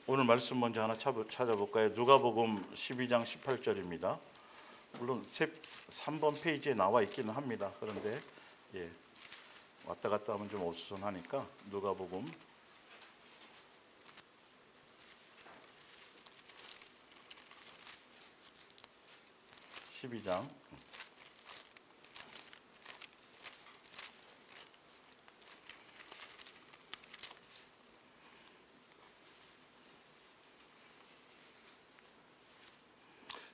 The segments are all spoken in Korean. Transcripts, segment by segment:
오늘 말씀 먼저 하나 찾아볼까요? 누가복음 12장 18절입니다. 물론 3번 페이지에 나와 있기는 합니다. 그런데 왔다 갔다 하면 좀 어수선하니까 누가복음 12장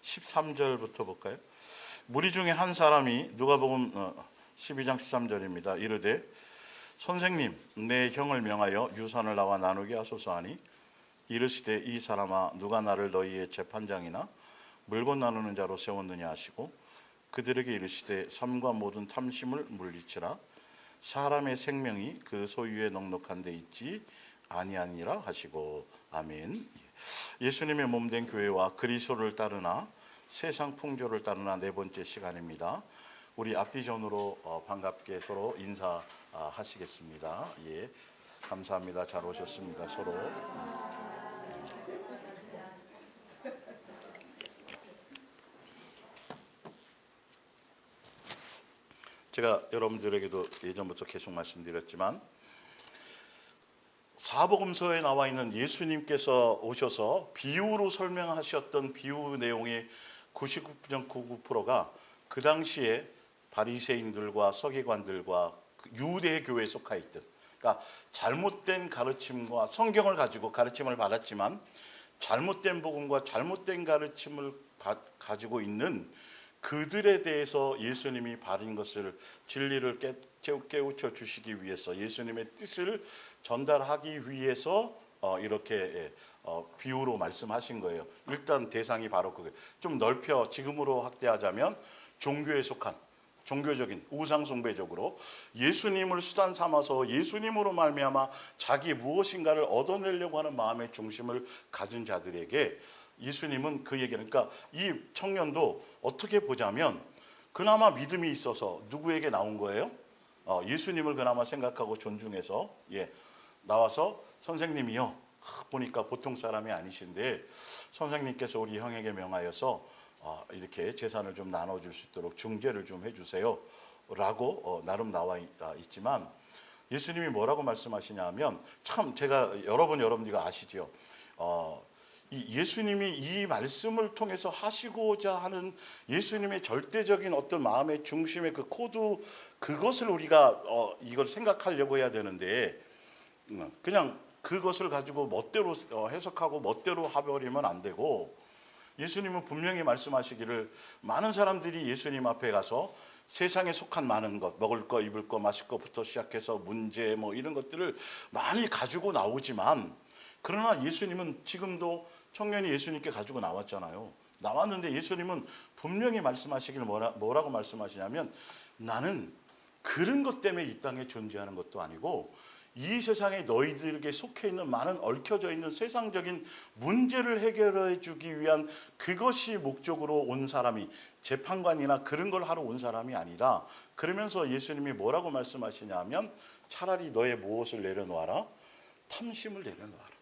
13절부터 볼까요? 무리 중에 한 사람이 누가복음 12장 13절입니다. 이르되 선생님 내 형을 명하여 유산을 나와 나누게 하소서 하니 이르시되 이 사람아 누가 나를 너희의 재판장이나 물건 나누는 자로 세웠느냐 하시고 그들에게 이르시되 삶과 모든 탐심을 물리치라 사람의 생명이 그 소유에 넉넉한 데 있지 아니하니라 하시고 아멘. 예수님의 몸된 교회와 그리스도를 따르나 세상 풍조를 따르나 네 번째 시간입니다. 우리 앞뒤전으로 반갑게 서로 인사하시겠습니다. 감사합니다. 잘 오셨습니다. 서로. 제가 여러분들에게도 예전부터 계속 말씀드렸지만 사복음서에 나와 있는 예수님께서 오셔서 비유로 설명하셨던 비유 내용의 99.99%가 그 당시에 바리새인들과 서기관들과 유대 교회에 속해 있던, 그러니까 잘못된 가르침과 성경을 가지고 가르침을 받았지만 잘못된 복음과 잘못된 가르침을 가지고 있는 그들에 대해서 예수님이 바른 것을 진리를 깨우쳐 주시기 위해서 예수님의 뜻을 전달하기 위해서 이렇게 비유로 말씀하신 거예요. 일단 대상이 바로 그게 좀 넓혀 지금으로 확대하자면 종교에 속한 종교적인 우상숭배적으로 예수님을 수단 삼아서 예수님으로 말미암아 자기 무엇인가를 얻어내려고 하는 마음의 중심을 가진 자들에게 예수님은 그 얘기를, 그러니까 이 청년도 어떻게 보자면 그나마 믿음이 있어서 누구에게 나온 거예요? 예수님을 그나마 생각하고 존중해서 나와서 선생님이요, 보니까 보통 사람이 아니신데 선생님께서 우리 형에게 명하여서 이렇게 재산을 좀 나눠줄 수 있도록 중재를 좀 해주세요 라고 나름 나와 있지만 예수님이 뭐라고 말씀하시냐면 참 제가 여러분들이 아시죠? 예수님이 이 말씀을 통해서 하시고자 하는 예수님의 절대적인 어떤 마음의 중심의 그 코드, 그것을 우리가 이걸 생각하려고 해야 되는데 그냥 그것을 가지고 멋대로 해석하고 멋대로 해버리면 안 되고, 예수님은 분명히 말씀하시기를 많은 사람들이 예수님 앞에 가서 세상에 속한 많은 것, 먹을 거, 입을 거, 마실 거부터 시작해서 문제 이런 것들을 많이 가지고 나오지만, 그러나 예수님은 지금도 청년이 예수님께 가지고 나왔잖아요. 나왔는데 예수님은 분명히 말씀하시기를 뭐라고 말씀하시냐면 나는 그런 것 때문에 이 땅에 존재하는 것도 아니고 이 세상에 너희들에게 속해 있는 많은 얽혀져 있는 세상적인 문제를 해결해 주기 위한 그것이 목적으로 온 사람이 재판관이나 그런 걸 하러 온 사람이 아니라, 그러면서 예수님이 뭐라고 말씀하시냐면 차라리 너의 무엇을 내려놓아라? 탐심을 내려놓아라.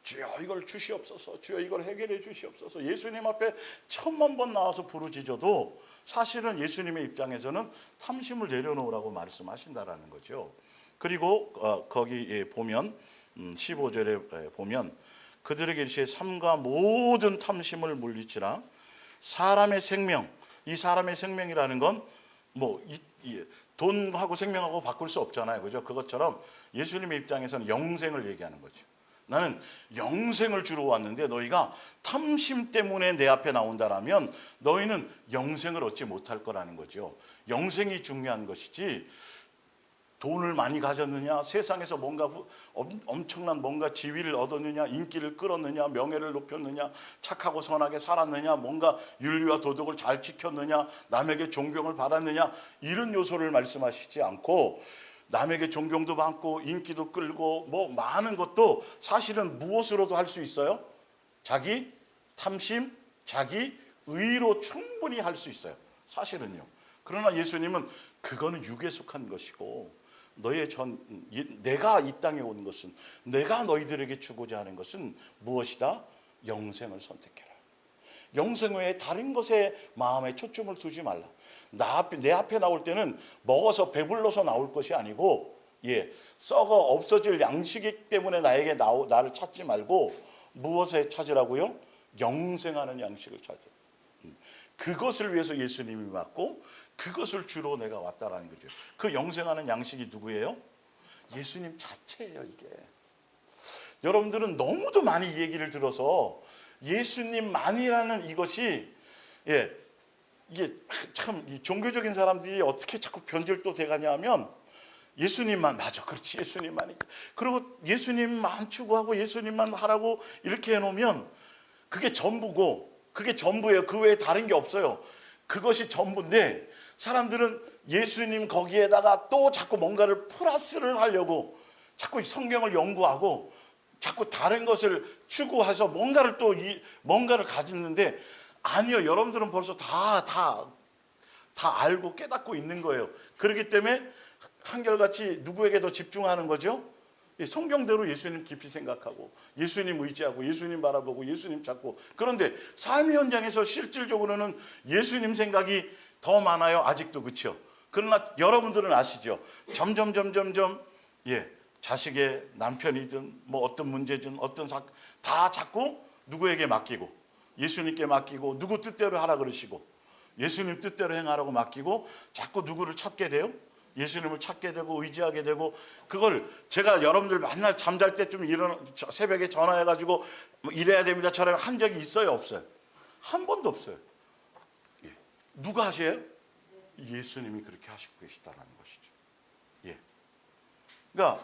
주여 이걸 주시옵소서, 주여 이걸 해결해 주시옵소서. 예수님 앞에 1000만 번 나와서 부르짖어도 사실은 예수님의 입장에서는 탐심을 내려놓으라고 말씀하신다라는 거죠. 그리고 거기 보면 15절에 보면 그들에게 이르시되 삶과 모든 탐심을 물리치라 사람의 생명, 이 사람의 생명이라는 건 돈하고 생명하고 바꿀 수 없잖아요, 그죠? 그것처럼 예수님의 입장에서는 영생을 얘기하는 거죠. 나는 영생을 주러 왔는데 너희가 탐심 때문에 내 앞에 나온다라면 너희는 영생을 얻지 못할 거라는 거죠. 영생이 중요한 것이지 돈을 많이 가졌느냐, 세상에서 뭔가 엄청난 뭔가 지위를 얻었느냐, 인기를 끌었느냐, 명예를 높였느냐, 착하고 선하게 살았느냐, 뭔가 윤리와 도덕을 잘 지켰느냐, 남에게 존경을 받았느냐, 이런 요소를 말씀하시지 않고 남에게 존경도 받고 인기도 끌고 많은 것도 사실은 무엇으로도 할 수 있어요? 자기 탐심, 자기 의로 충분히 할 수 있어요, 사실은요. 그러나 예수님은 그거는 육에 속한 것이고 내가 이 땅에 온 것은, 내가 너희들에게 주고자 하는 것은 무엇이다? 영생을 선택해라. 영생 외에 다른 것에 마음에 초점을 두지 말라. 내 앞에 나올 때는 먹어서 배불러서 나올 것이 아니고, 썩어 없어질 양식이기 때문에 나를 찾지 말고 무엇에 찾으라고요? 영생하는 양식을 찾으라. 그것을 위해서 예수님이 왔고 그것을 주로 내가 왔다라는 거죠. 그 영생하는 양식이 누구예요? 예수님 자체예요. 이게 여러분들은 너무도 많이 이 얘기를 들어서 예수님만이라는 이것이, 이게 참 이 종교적인 사람들이 어떻게 자꾸 변질도 돼가냐 하면, 예수님만, 맞아, 그렇지, 예수님만이, 그리고 예수님만 추구하고 예수님만 하라고 이렇게 해놓으면 그게 전부고, 그게 전부예요. 그 외에 다른 게 없어요. 그것이 전부인데 사람들은 예수님 거기에다가 또 자꾸 뭔가를 플러스를 하려고 자꾸 성경을 연구하고 자꾸 다른 것을 추구해서 뭔가를 가지는데, 아니요, 여러분들은 벌써 다 알고 깨닫고 있는 거예요. 그렇기 때문에 한결같이 누구에게 더 집중하는 거죠? 성경대로 예수님 깊이 생각하고 예수님 의지하고 예수님 바라보고 예수님 찾고. 그런데 삶의 현장에서 실질적으로는 예수님 생각이 더 많아요. 아직도. 그렇죠? 그러나 여러분들은 아시죠? 점점 자식의 남편이든 뭐 어떤 문제든 다 자꾸 누구에게 맡기고 예수님께 맡기고, 누구 뜻대로 하라 그러시고 예수님 뜻대로 행하라고 맡기고, 자꾸 누구를 찾게 돼요? 예수님을 찾게 되고 의지하게 되고. 그걸 제가 여러분들 맨날 잠잘 때쯤 새벽에 전화해가지고 뭐 이래야 됩니다 저래야 한 적이 있어요? 없어요? 한 번도 없어요. 누가 하세요? 예수님이 그렇게 하시고 계시다라는 것이죠. 그러니까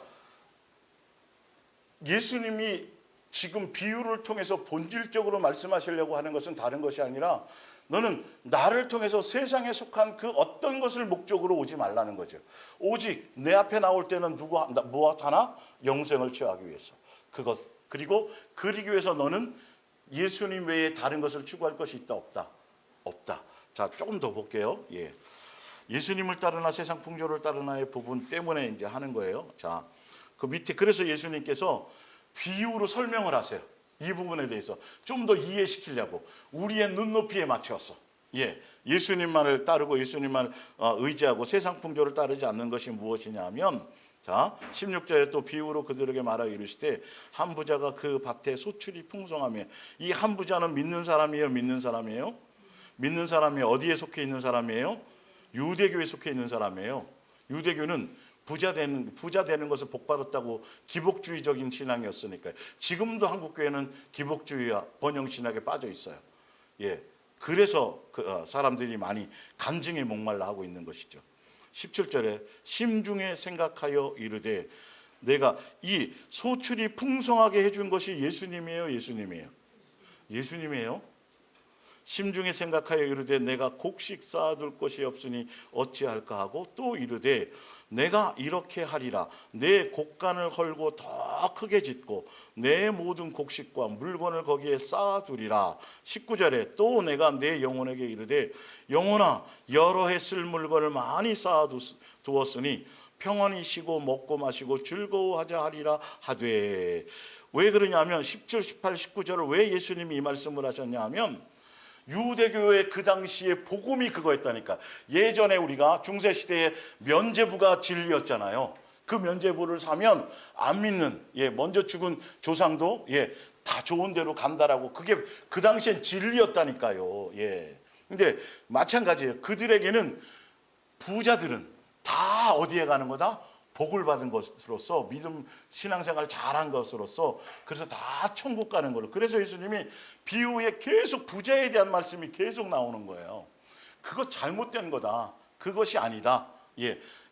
예수님이 지금 비유를 통해서 본질적으로 말씀하시려고 하는 것은 다른 것이 아니라, 너는 나를 통해서 세상에 속한 그 어떤 것을 목적으로 오지 말라는 거죠. 오직 내 앞에 나올 때는 무엇 하나? 영생을 취하기 위해서. 그리고 그리기 위해서 너는 예수님 외에 다른 것을 추구할 것이 있다, 없다? 없다. 자, 조금 더 볼게요. 예수님을 따르나 세상 풍조를 따르나의 부분 때문에 이제 하는 거예요. 자, 그 밑에, 그래서 예수님께서 비유로 설명을 하세요. 이 부분에 대해서 좀 더 이해시키려고 우리의 눈높이에 맞춰서, 예수님만을 따르고 예수님만을 의지하고 세상 풍조를 따르지 않는 것이 무엇이냐 하면, 자, 16절에 또 비유로 그들에게 말하여 이르시되 한 부자가 그 밭에 소출이 풍성하며. 이 한 부자는 믿는 사람이에요? 믿는 사람이에요? 믿는 사람이 어디에 속해 있는 사람이에요? 유대교에 속해 있는 사람이에요. 유대교는 부자 되는 것을 복받았다고 기복주의적인 신앙이었으니까요. 지금도 한국교회는 기복주의와 번영신학에 빠져 있어요. 그래서 사람들이 많이 간증에 목말라 하고 있는 것이죠. 17절에 심중에 생각하여 이르되. 내가 이 소출이 풍성하게 해준 것이 예수님이에요? 예수님이에요? 예수님이에요? 심중에 생각하여 이르되 내가 곡식 쌓아둘 것이 없으니 어찌할까 하고, 또 이르되 내가 이렇게 하리라. 내 곡간을 헐고 더 크게 짓고 내 모든 곡식과 물건을 거기에 쌓아두리라. 19절에 또 내가 내 영혼에게 이르되 영혼아, 여러 해 쓸 물건을 많이 쌓아두었으니 평안히 쉬고 먹고 마시고 즐거워하자 하리라 하되. 왜 그러냐면 17, 18, 19절을 왜 예수님이 이 말씀을 하셨냐 하면, 유대교의 그 당시에 복음이 그거였다니까. 예전에 우리가 중세시대에 면죄부가 진리였잖아요. 그 면죄부를 사면 안 믿는, 먼저 죽은 조상도 다 좋은 데로 간다라고. 그게 그 당시엔 진리였다니까요. 근데 마찬가지예요. 그들에게는, 부자들은 다 어디에 가는 거다? 복을 받은 것으로서, 믿음 신앙생활 잘한 것으로서, 그래서 다 천국 가는 거로. 그래서 예수님이 비유에 계속 부자에 대한 말씀이 계속 나오는 거예요. 그거 잘못된 거다, 그것이 아니다.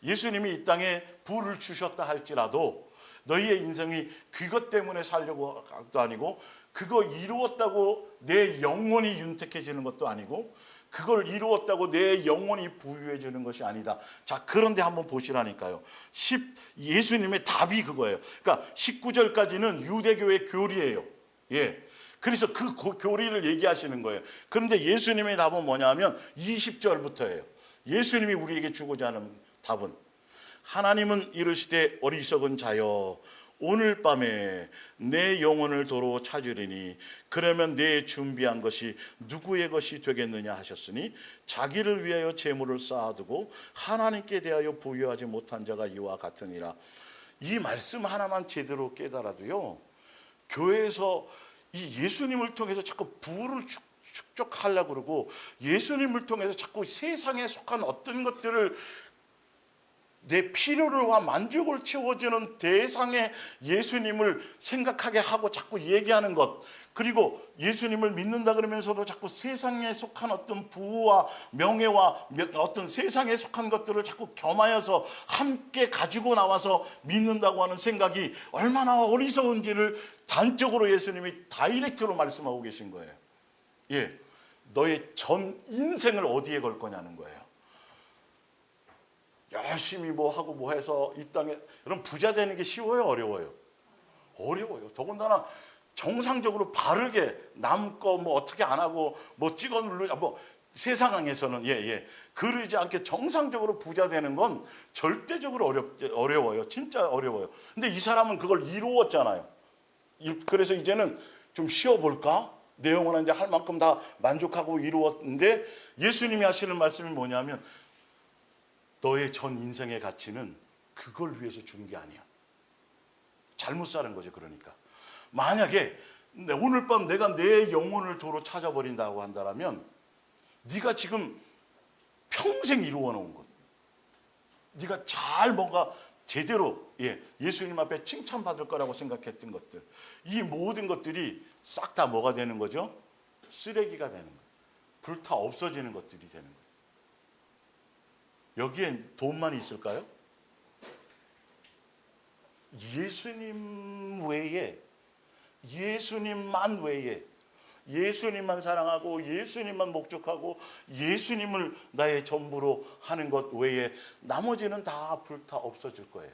예수님이 이 땅에 부를 주셨다 할지라도 너희의 인생이 그것 때문에 살려고 것도 아니고, 그거 이루었다고 내 영혼이 윤택해지는 것도 아니고, 그걸 이루었다고 내 영혼이 부유해지는 것이 아니다. 자, 그런데 한번 보시라니까요. 예수님의 답이 그거예요. 그러니까 19절까지는 유대교의 교리예요. 그래서 그 교리를 얘기하시는 거예요. 그런데 예수님의 답은 뭐냐 하면 20절부터예요. 예수님이 우리에게 주고자 하는 답은, 하나님은 이르시되 어리석은 자여 오늘 밤에 내 영혼을 도로 찾으리니 그러면 내 준비한 것이 누구의 것이 되겠느냐 하셨으니 자기를 위하여 재물을 쌓아두고 하나님께 대하여 부여하지 못한 자가 이와 같으니라. 이 말씀 하나만 제대로 깨달아도요, 교회에서 이 예수님을 통해서 자꾸 부를 축적하려고 그러고 예수님을 통해서 자꾸 세상에 속한 어떤 것들을 내 필요와 만족을 채워주는 대상의 예수님을 생각하게 하고 자꾸 얘기하는 것, 그리고 예수님을 믿는다 그러면서도 자꾸 세상에 속한 어떤 부와 명예와 어떤 세상에 속한 것들을 자꾸 겸하여서 함께 가지고 나와서 믿는다고 하는 생각이 얼마나 어리석은지를 단적으로 예수님이 다이렉트로 말씀하고 계신 거예요. 예, 너의 전 인생을 어디에 걸 거냐는 거예요. 열심히 뭐 하고 뭐 해서 이 땅에, 여러분 부자 되는 게 쉬워요, 어려워요? 어려워요. 더군다나 정상적으로 바르게 남 거 뭐 어떻게 안 하고 뭐 찍어 누르 뭐 세상에서는 그러지 않게 정상적으로 부자 되는 건 절대적으로 어려워요. 진짜 어려워요. 근데 이 사람은 그걸 이루었잖아요. 그래서 이제는 좀 쉬어볼까? 내 영혼은 이제 할 만큼 다 만족하고 이루었는데 예수님이 하시는 말씀이 뭐냐면 너의 전 인생의 가치는 그걸 위해서 준 게 아니야. 잘못 사는 거죠. 그러니까 만약에 오늘 밤 내가 내 영혼을 도로 찾아버린다고 한다면 네가 지금 평생 이루어 놓은 것, 네가 잘 뭔가 제대로 예수님 앞에 칭찬받을 거라고 생각했던 것들, 이 모든 것들이 싹 다 뭐가 되는 거죠? 쓰레기가 되는 거예요. 불타 없어지는 것들이 되는 거예요. 여기엔 돈만 있을까요? 예수님 외에, 예수님만 외에, 예수님만 사랑하고 예수님만 목적하고 예수님을 나의 전부로 하는 것 외에 나머지는 다 불타 없어질 거예요.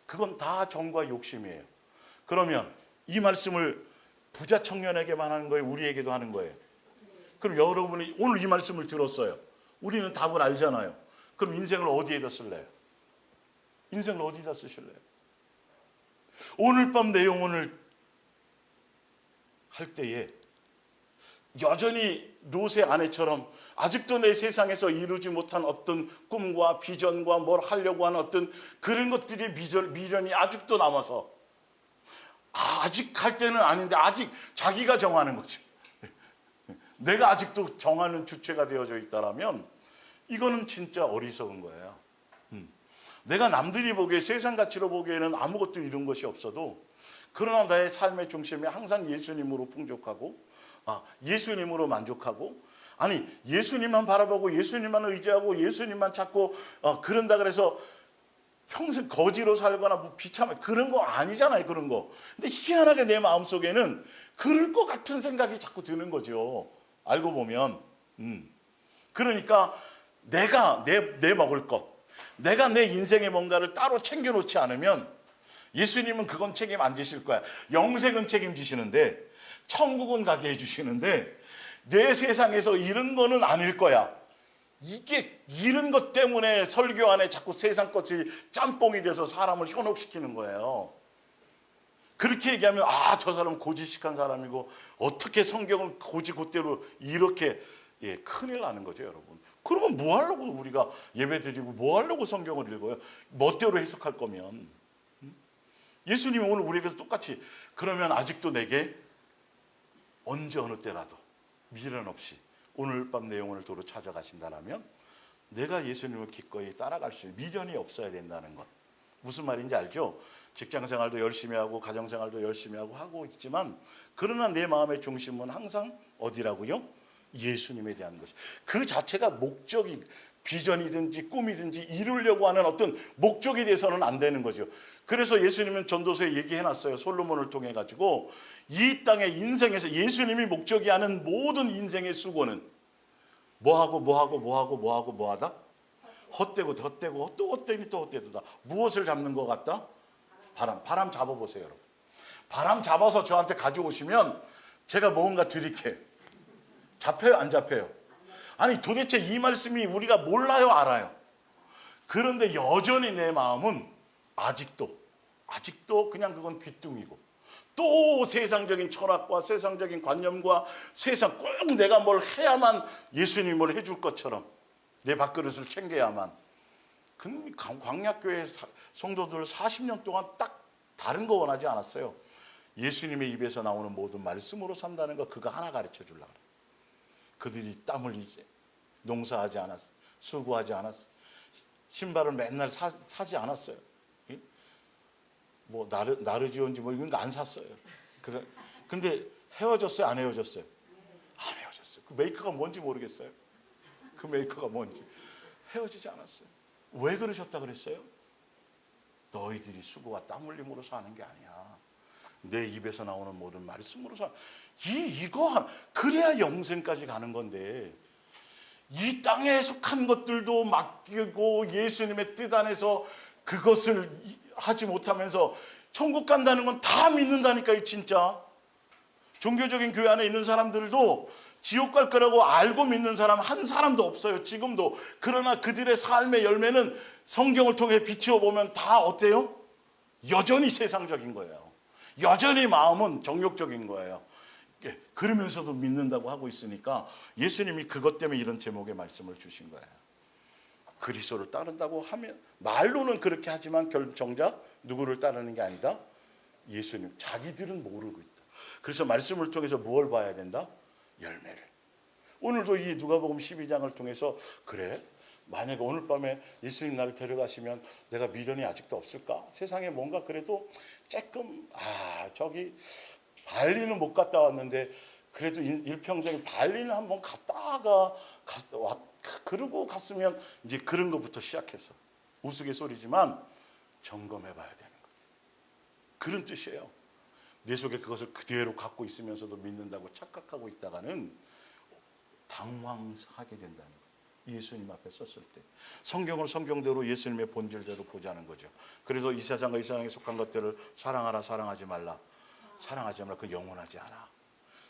그건 다 정과 욕심이에요. 그러면 이 말씀을 부자 청년에게만 하는 거예요? 우리에게도 하는 거예요? 그럼 여러분이 오늘 이 말씀을 들었어요. 우리는 답을 알잖아요. 그럼 인생을 어디에다 쓸래요? 인생을 어디다 쓰실래요? 오늘 밤 내 영혼을 할 때에 여전히 롯의 아내처럼 아직도 내 세상에서 이루지 못한 어떤 꿈과 비전과 뭘 하려고 하는 어떤 그런 것들이 미련이 아직도 남아서 아직 할 때는 아닌데 아직 자기가 정하는 거죠. 내가 아직도 정하는 주체가 되어져 있다라면 이거는 진짜 어리석은 거예요. 내가 남들이 보기에 세상 가치로 보기에는 아무것도 이룬 것이 없어도 그러나 나의 삶의 중심에 항상 예수님으로 풍족하고 예수님으로 만족하고, 아니 예수님만 바라보고 예수님만 의지하고 예수님만 찾고 그런다 그래서 평생 거지로 살거나 뭐 비참해 그런 거 아니잖아요. 그런 거. 근데 희한하게 내 마음속에는 그럴 것 같은 생각이 자꾸 드는 거죠. 알고 보면. 그러니까 내가 내 먹을 것, 내가 내 인생의 뭔가를 따로 챙겨놓지 않으면 예수님은 그건 책임 안 지실 거야. 영생은 책임지시는데 천국은 가게 해주시는데 내 세상에서 이런 거는 아닐 거야. 이게 이런 것 때문에 설교 안에 자꾸 세상 것이 짬뽕이 돼서 사람을 현혹시키는 거예요. 그렇게 얘기하면 저 사람 고지식한 사람이고 어떻게 성경을 곧대로 이렇게 큰일 나는 거죠, 여러분. 그러면 뭐 하려고 우리가 예배 드리고 뭐 하려고 성경을 읽어요? 멋대로 해석할 거면. 예수님이 오늘 우리에게도 똑같이 그러면 아직도 내게 언제 어느 때라도 미련 없이 오늘 밤 내 영혼을 도로 찾아가신다면 내가 예수님을 기꺼이 따라갈 수 있는 미련이 없어야 된다는 것. 무슨 말인지 알죠? 직장생활도 열심히 하고 가정생활도 열심히 하고 있지만 그러나 내 마음의 중심은 항상 어디라고요? 예수님에 대한 것이. 그 자체가 목적이 비전이든지 꿈이든지 이루려고 하는 어떤 목적이 돼서는 안 되는 거죠. 그래서 예수님은 전도서에 얘기해놨어요. 솔로몬을 통해 가지고 이 땅의 인생에서 예수님이 목적이 하는 모든 인생의 수고는 뭐하다? 헛되고 또 헛되니 또 헛되도다. 무엇을 잡는 것 같다? 바람 잡아보세요, 여러분. 바람 잡아서 저한테 가져오시면 제가 뭔가 드릴게요. 잡혀요, 안 잡혀요? 아니 도대체 이 말씀이 우리가 몰라요, 알아요? 그런데 여전히 내 마음은 아직도 그냥 그건 귀뚱이고, 또 세상적인 철학과 세상적인 관념과 세상 꼭 내가 뭘 해야만 예수님이 뭘 해줄 것처럼 내 밥그릇을 챙겨야만. 광약교회 성도들 40년 동안 딱 다른 거 원하지 않았어요. 예수님의 입에서 나오는 모든 말씀으로 산다는 거, 그거 하나 가르쳐 주려고 그래요. 그들이 땀 흘리지, 농사하지 않았어, 수고하지 않았어, 신발을 맨날 사지 않았어요. 뭐 나르지온지 뭐 이런 거 안 샀어요. 근데 헤어졌어요, 안 헤어졌어요? 안 헤어졌어요. 그 메이커가 뭔지 모르겠어요. 그 메이커가 뭔지. 헤어지지 않았어요. 왜 그러셨다 그랬어요? 너희들이 수고와 땀 흘림으로 사는 게 아니야. 내 입에서 나오는 모든 말씀으로 사. 그래야 영생까지 가는 건데, 이 땅에 속한 것들도 맡기고 예수님의 뜻 안에서 그것을 하지 못하면서 천국 간다는 건 다 믿는다니까요, 진짜. 종교적인 교회 안에 있는 사람들도 지옥 갈 거라고 알고 믿는 사람 한 사람도 없어요, 지금도. 그러나 그들의 삶의 열매는 성경을 통해 비추어 보면 다 어때요? 여전히 세상적인 거예요. 여전히 마음은 정욕적인 거예요. 그러면서도 믿는다고 하고 있으니까 예수님이 그것 때문에 이런 제목의 말씀을 주신 거예요. 그리스도를 따른다고 하면 말로는 그렇게 하지만 정작 누구를 따르는 게 아니다? 예수님. 자기들은 모르고 있다. 그래서 말씀을 통해서 무엇을 봐야 된다? 열매를. 오늘도 이 누가복음 12장을 통해서, 그래, 만약에 오늘 밤에 예수님 나를 데려가시면 내가 미련이 아직도 없을까? 세상에 뭔가 그래도 조금 저기 발리는 못 갔다 왔는데 그래도 일평생에 발리는 한번 그러고 갔으면, 이제 그런 것부터 시작해서 우스갯소리지만 점검해 봐야 되는 거예요. 그런 뜻이에요. 내 속에 그것을 그대로 갖고 있으면서도 믿는다고 착각하고 있다가는 당황하게 된다는 거예요. 예수님 앞에 섰을 때 성경을 성경대로 예수님의 본질대로 보자는 거죠. 그래서 이 세상과 이 세상에 속한 것들을 사랑하라, 사랑하지 말라. 사랑하지 말라. 그 영원하지 않아.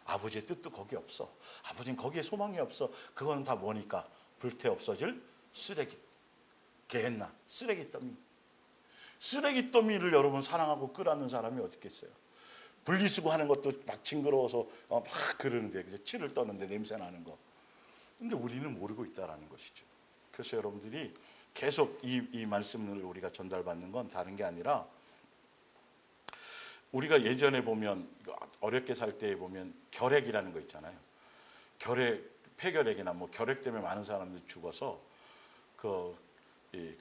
아버지의 뜻도 거기 없어. 아버지는 거기에 소망이 없어. 그거는 다 뭐니까? 불태 없어질 쓰레기. 게했나? 쓰레기더미를 여러분 사랑하고 끌어안는 사람이 어디 있겠어요? 분리수거하는 것도 막 징그러워서 막 그러는데, 치를 떠는데 냄새 나는 거. 근데 우리는 모르고 있다라는 것이죠. 그래서 여러분들이 계속 이 말씀을 우리가 전달받는 건 다른 게 아니라, 우리가 예전에 보면, 어렵게 살 때 보면 결핵이라는 거 있잖아요. 폐결핵이나 뭐 결핵 때문에 많은 사람들이 죽어서 그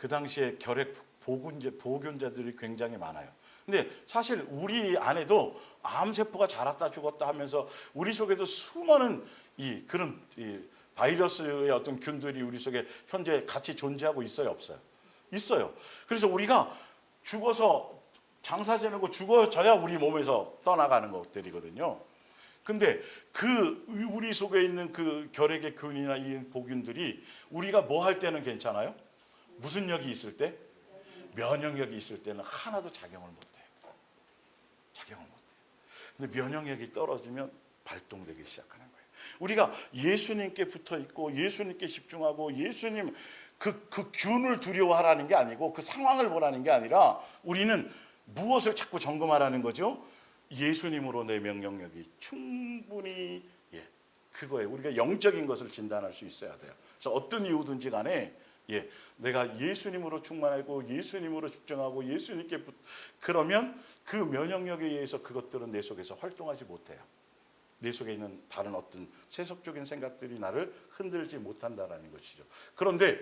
당시에 결핵 보균자들이 굉장히 많아요. 근데 사실 우리 안에도 암세포가 자랐다 죽었다 하면서 우리 속에도 수많은 그런 바이러스의 어떤 균들이 우리 속에 현재 같이 존재하고 있어요, 없어요? 있어요. 그래서 우리가 죽어서 장사 지내고 죽어져야 우리 몸에서 떠나가는 것들이거든요. 근데 우리 속에 있는 그 결핵의 균이나 이 보균들이 우리가 뭐 할 때는 괜찮아요? 무슨 역이 있을 때? 면역력이 있을 때는 하나도 작용을 못해요. 근데 면역력이 떨어지면 발동되기 시작하는 거예요. 우리가 예수님께 붙어 있고 예수님께 집중하고 예수님 그 균을 두려워하라는 게 아니고 그 상황을 보라는 게 아니라, 우리는 무엇을 자꾸 점검하라는 거죠? 예수님으로 내 면역력이 충분히, 그거예요. 우리가 영적인 것을 진단할 수 있어야 돼요. 그래서 어떤 이유든지 간에 내가 예수님으로 충만하고 예수님으로 집중하고 예수님께 그러면 그 면역력에 의해서 그것들은 내 속에서 활동하지 못해요. 내 속에 있는 다른 어떤 세속적인 생각들이 나를 흔들지 못한다라는 것이죠. 그런데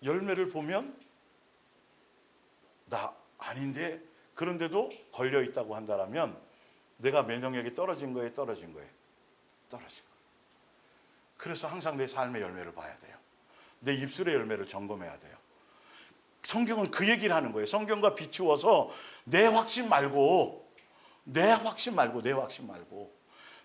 열매를 보면 나 아닌데, 그런데도 걸려 있다고 한다면 내가 면역력이 떨어진 거예요? 떨어진 거예요? 떨어진 거예요. 그래서 항상 내 삶의 열매를 봐야 돼요. 내 입술의 열매를 점검해야 돼요. 성경은 그 얘기를 하는 거예요. 성경과 비추어서 내 확신 말고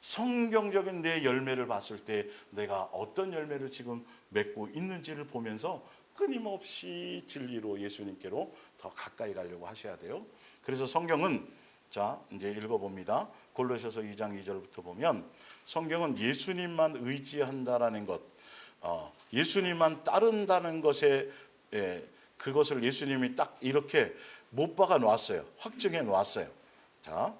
성경적인 내 열매를 봤을 때 내가 어떤 열매를 지금 맺고 있는지를 보면서 끊임없이 진리로 예수님께로 더 가까이 가려고 하셔야 돼요. 그래서 성경은, 자 이제 읽어봅니다. 골로새서 2장 2절부터 보면 성경은 예수님만 의지한다라는 것, 예수님만 따른다는 것에 그것을 예수님이 딱 이렇게 못 박아 놓았어요. 확증해 놓았어요. 자,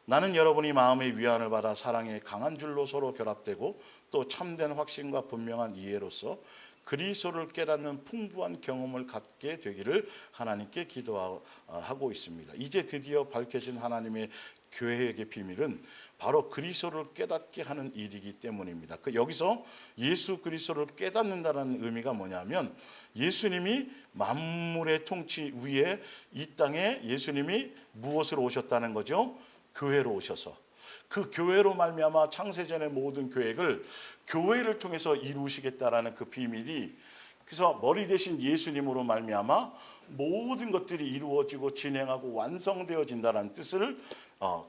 나는 여러분이 마음의 위안을 받아 사랑의 강한 줄로 서로 결합되고 또 참된 확신과 분명한 이해로서 그리스도를 깨닫는 풍부한 경험을 갖게 되기를 하나님께 기도하고 있습니다. 이제 드디어 밝혀진 하나님의 교회의 비밀은 바로 그리스도를 깨닫게 하는 일이기 때문입니다. 여기서 예수 그리스도를 깨닫는다는 의미가 뭐냐면 예수님이 만물의 통치 위에 이 땅에 예수님이 무엇으로 오셨다는 거죠? 교회로 오셔서 그 교회로 말미암아 창세전의 모든 계획을 교회를 통해서 이루시겠다라는 그 비밀이, 그래서 머리 대신 예수님으로 말미암아 모든 것들이 이루어지고 진행하고 완성되어진다는 뜻을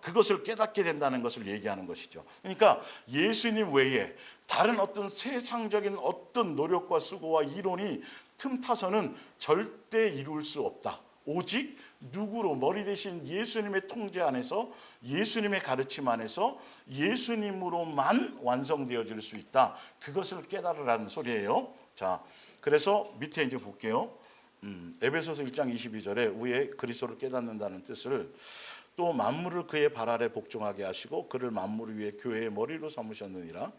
그것을 깨닫게 된다는 것을 얘기하는 것이죠. 그러니까 예수님 외에 다른 어떤 세상적인 어떤 노력과 수고와 이론이 틈타서는 절대 이룰 수 없다. 오직 누구로? 머리 대신 예수님의 통제 안에서, 예수님의 가르침 안에서 예수님으로만 완성되어질 수 있다. 그것을 깨달으라는 소리예요. 자, 그래서 밑에 이제 볼게요. 에베소서 1장 22절에 위에 그리스도를 깨닫는다는 뜻을, 또 만물을 그의 발 아래 복종하게 하시고 그를 만물 위에 교회의 머리로 삼으셨느니라.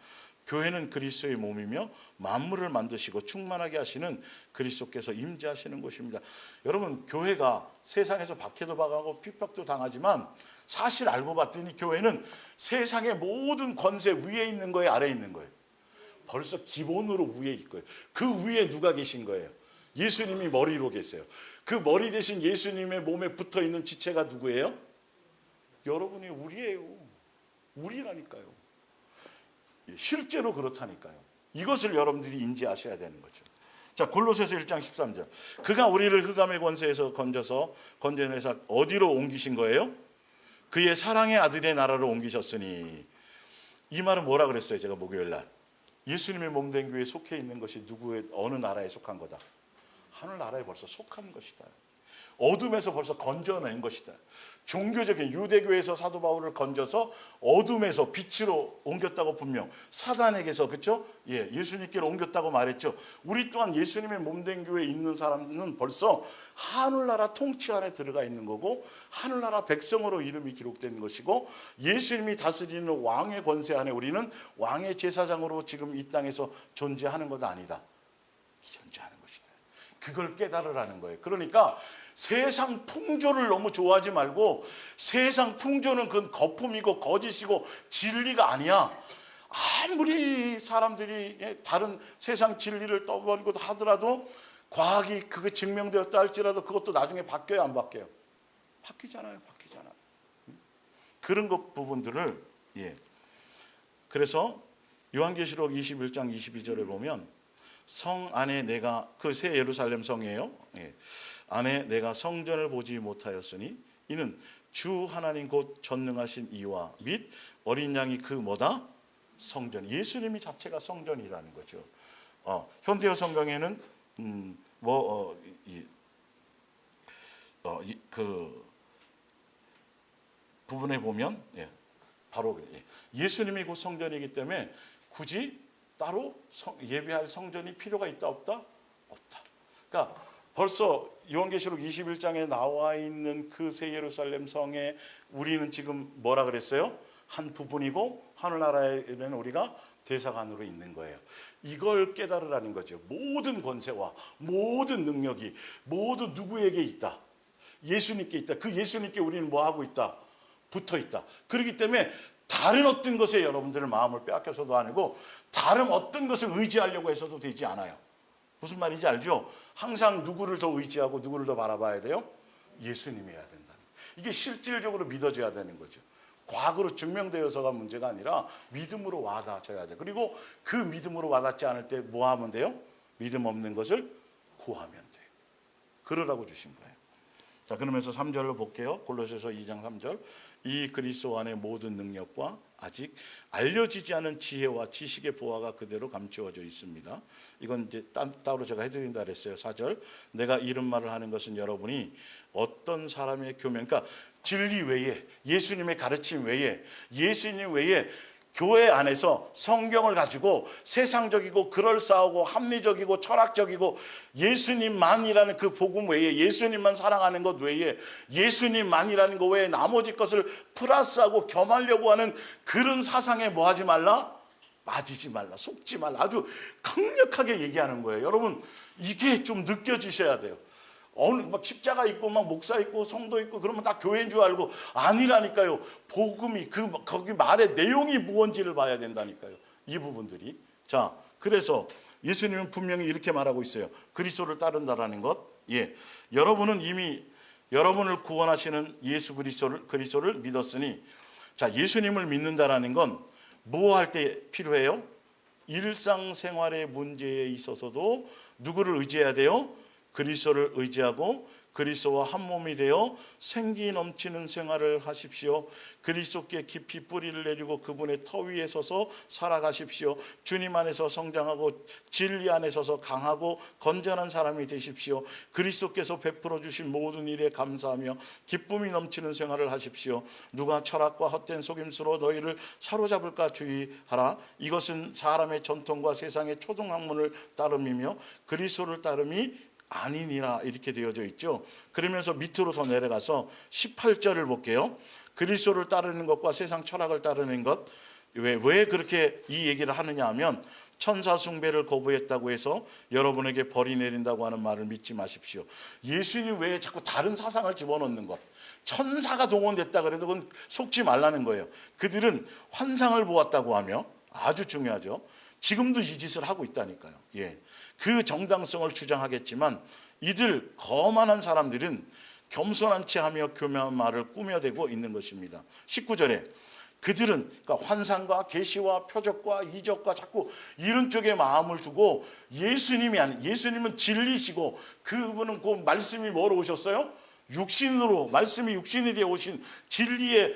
교회는 그리스도의 몸이며 만물을 만드시고 충만하게 하시는 그리스도께서 임재하시는 곳입니다. 여러분, 교회가 세상에서 박해도 당하고 핍박도 당하지만 사실 알고 봤더니 교회는 세상의 모든 권세 위에 있는 거예요, 아래에 있는 거예요? 벌써 기본으로 위에 있고요. 그 위에 누가 계신 거예요? 예수님이 머리로 계세요. 그 머리 대신 예수님의 몸에 붙어 있는 지체가 누구예요? 여러분이 우리예요. 우리라니까요. 실제로 그렇다니까요. 이것을 여러분들이 인지하셔야 되는 거죠. 자, 골로새서 1장 13절. 그가 우리를 흑암의 권세에서 건져내서 어디로 옮기신 거예요? 그의 사랑의 아들의 나라로 옮기셨으니. 이 말은 뭐라 그랬어요? 제가 목요일 날. 예수님의 몸된 교회에 속해 있는 것이 누구의 어느 나라에 속한 거다? 하늘나라에 벌써 속한 것이다. 어둠에서 벌써 건져낸 것이다. 종교적인 유대교에서 사도 바울을 건져서 어둠에서 빛으로 옮겼다고 분명 사단에게서, 그렇죠? 예수님께로 옮겼다고 말했죠. 우리 또한 예수님의 몸된 교회에 있는 사람은 벌써 하늘나라 통치 안에 들어가 있는 거고 하늘나라 백성으로 이름이 기록된 것이고 예수님이 다스리는 왕의 권세 안에 우리는 왕의 제사장으로 지금 이 땅에서 존재하는 것 아니다. 존재하는 것이다. 그걸 깨달으라는 거예요. 그러니까 세상 풍조를 너무 좋아하지 말고, 세상 풍조는 그건 거품이고 거짓이고 진리가 아니야. 아무리 사람들이 다른 세상 진리를 떠버리고 하더라도 과학이 그게 증명되었다 할지라도 그것도 나중에 바뀌어요, 안 바뀌어요? 바뀌잖아요. 그런 것 부분들을 그래서 요한계시록 21장 22절을 보면 성 안에 내가, 그 새 예루살렘 성이에요. 안에 내가 성전을 보지 못하였으니 이는 주 하나님 곧 전능하신 이와 및 어린 양이 그 뭐다? 성전. 예수님이 자체가 성전이라는 거죠. 현대어 성경에는 그 부분에 보면 바로 예수님이 곧 성전이기 때문에 굳이 따로 예배할 성전이 필요가 있다 없다? 없다. 그러니까 벌써 요한계시록 21장에 나와 있는 그 새 예루살렘 성에 우리는 지금 뭐라 그랬어요? 한 부분이고 하늘나라에는 우리가 대사관으로 있는 거예요. 이걸 깨달으라는 거죠. 모든 권세와 모든 능력이 모두 누구에게 있다? 예수님께 있다. 그 예수님께 우리는 뭐 하고 있다? 붙어 있다. 그렇기 때문에 다른 어떤 것에 여러분들의 마음을 빼앗겨서도 아니고 다른 어떤 것을 의지하려고 해서도 되지 않아요. 무슨 말인지 알죠? 항상 누구를 더 의지하고 누구를 더 바라봐야 돼요? 예수님이어야 된다. 이게 실질적으로 믿어져야 되는 거죠. 과거로 증명되어서가 문제가 아니라 믿음으로 와닿아져야 돼. 그리고 그 믿음으로 와닿지 않을 때 뭐 하면 돼요? 믿음 없는 것을 구하면 돼요. 그러라고 주신 거예요. 자, 그러면서 3절로 볼게요. 골로새서 2장 3절. 이 그리스도 안의 모든 능력과 아직 알려지지 않은 지혜와 지식의 보화가 그대로 감추어져 있습니다. 이건 이제 따로 제가 해드린다 그랬어요. 4절. 내가 이런 말을 하는 것은 여러분이 어떤 사람의 교명, 그러니까 진리 외에, 예수님의 가르침 외에, 예수님 외에 교회 안에서 성경을 가지고 세상적이고 그럴싸하고 합리적이고 철학적이고 예수님만이라는 그 복음 외에, 예수님만 사랑하는 것 외에, 예수님만이라는 것 외에 나머지 것을 플러스하고 겸하려고 하는 그런 사상에 뭐 하지 말라? 빠지지 말라, 속지 말라. 아주 강력하게 얘기하는 거예요. 여러분, 이게 좀 느껴지셔야 돼요. 어느 막 십자가 있고 막 목사 있고 성도 있고 그러면 다 교회인 줄 알고, 아니라니까요. 복음이 거기 말의 내용이 무언지를 봐야 된다니까요. 이 부분들이. 자, 그래서 예수님은 분명히 이렇게 말하고 있어요. 그리스도를 따른다라는 것. 예, 여러분은 이미 여러분을 구원하시는 예수 그리스도를 믿었으니, 자, 예수님을 믿는다라는 건 뭐 할 때 필요해요? 일상생활의 문제에 있어서도 누구를 의지해야 돼요? 그리스도를 의지하고 그리스도와 한 몸이 되어 생기 넘치는 생활을 하십시오. 그리스도께 깊이 뿌리를 내리고 그분의 터 위에 서서 살아가십시오. 주님 안에서 성장하고 진리 안에 서서 강하고 건전한 사람이 되십시오. 그리스도께서 베풀어 주신 모든 일에 감사하며 기쁨이 넘치는 생활을 하십시오. 누가 철학과 헛된 속임수로 너희를 사로잡을까 주의하라. 이것은 사람의 전통과 세상의 초등학문을 따름이며 그리스도를 따름이 아니니라, 이렇게 되어져 있죠. 그러면서 밑으로 더 내려가서 18절을 볼게요. 그리스도를 따르는 것과 세상 철학을 따르는 것, 왜 그렇게 이 얘기를 하느냐 하면, 천사 숭배를 거부했다고 해서 여러분에게 벌이 내린다고 하는 말을 믿지 마십시오. 예수님 외에 자꾸 다른 사상을 집어넣는 것, 천사가 동원됐다 그래도 그건 속지 말라는 거예요. 그들은 환상을 보았다고 하며, 아주 중요하죠. 지금도 이 짓을 하고 있다니까요. 예, 그 정당성을 주장하겠지만 이들 거만한 사람들은 겸손한 채 하며 교묘한 말을 꾸며대고 있는 것입니다. 19절에 그들은 그러니까 환상과 계시와 표적과 이적과 자꾸 이런 쪽에 마음을 두고, 예수님이 아닌, 예수님은 진리시고 그분은 그 말씀이 뭐로 오셨어요? 육신으로, 말씀이 육신이 되어 오신 진리의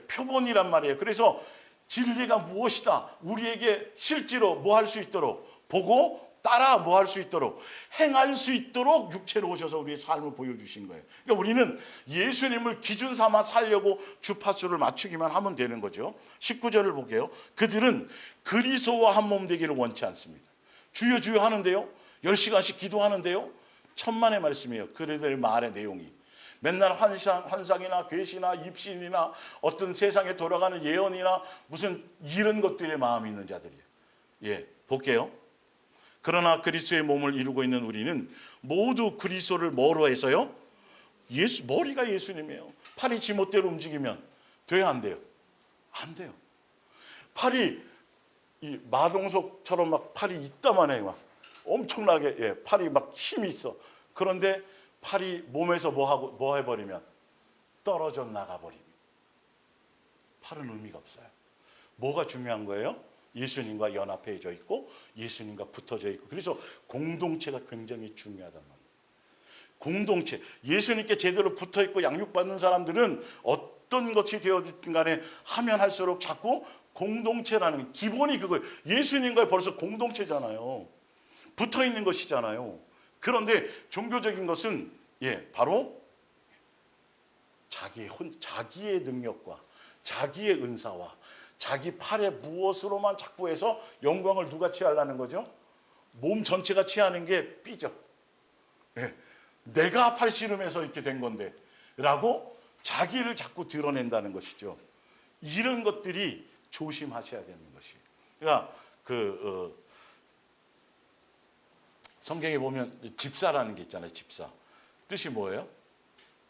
표본이란 말이에요. 그래서 진리가 무엇이다, 우리에게 실제로 뭐 할 수 있도록, 보고 따라 뭐 할 수 있도록, 행할 수 있도록 육체로 오셔서 우리의 삶을 보여주신 거예요. 그러니까 우리는 예수님을 기준 삼아 살려고 주파수를 맞추기만 하면 되는 거죠. 19절을 볼게요. 그들은 그리스도와 한 몸 되기를 원치 않습니다. 주여 주여 하는데요, 10시간씩 기도하는데요, 천만의 말씀이에요. 그들의 말의 내용이 맨날 환상이나 괴시나 입신이나 어떤 세상에 돌아가는 예언이나 무슨 이런 것들에 마음이 있는 자들이에요. 예, 볼게요. 그러나 그리스도의 몸을 이루고 있는 우리는 모두 그리스도를 뭐로 해서요? 머리가 예수님이에요. 팔이 지멋대로 움직이면 돼요, 안 돼요? 안 돼요. 팔이 이 마동석처럼 막 팔이 있다만 해요. 막 엄청나게, 예, 팔이 막 힘이 있어. 그런데 팔이 몸에서 뭐 해버리면 떨어져 나가버립니다. 팔은 의미가 없어요. 뭐가 중요한 거예요? 예수님과 연합해져 있고 예수님과 붙어져 있고, 그래서 공동체가 굉장히 중요하단 말이에요. 공동체, 예수님께 제대로 붙어있고 양육받는 사람들은 어떤 것이 되어든 간에 하면 할수록 자꾸 공동체라는 기본이 그거예요. 예수님과 벌써 공동체잖아요. 붙어있는 것이잖아요. 그런데 종교적인 것은, 예, 바로 자기의 능력과 자기의 은사와 자기 팔에 무엇으로만 자꾸 해서 영광을 누가 취하려는 거죠? 몸 전체가 취하는 게 삐져. 예, 내가 팔 씨름해서 이렇게 된 건데 라고 자기를 자꾸 드러낸다는 것이죠. 이런 것들이 조심하셔야 되는 것이에요. 그러니까 성경에 보면 집사라는 게 있잖아요. 집사. 뜻이 뭐예요?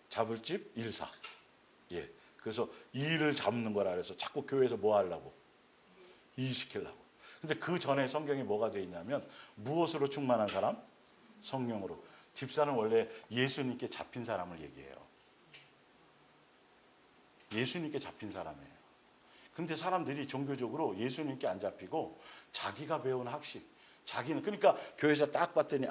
잡을 집 일사. 예. 그래서 일을 잡는 거라 그래서 자꾸 교회에서 뭐 하려고? 일 시키려고. 근데 그 전에 성경에 뭐가 되어 있냐면, 무엇으로 충만한 사람? 성령으로. 집사는 원래 예수님께 잡힌 사람을 얘기해요. 예수님께 잡힌 사람이에요. 근데 사람들이 종교적으로 예수님께 안 잡히고 자기가 배운 학식, 자기는, 그러니까 교회에서 딱 봤더니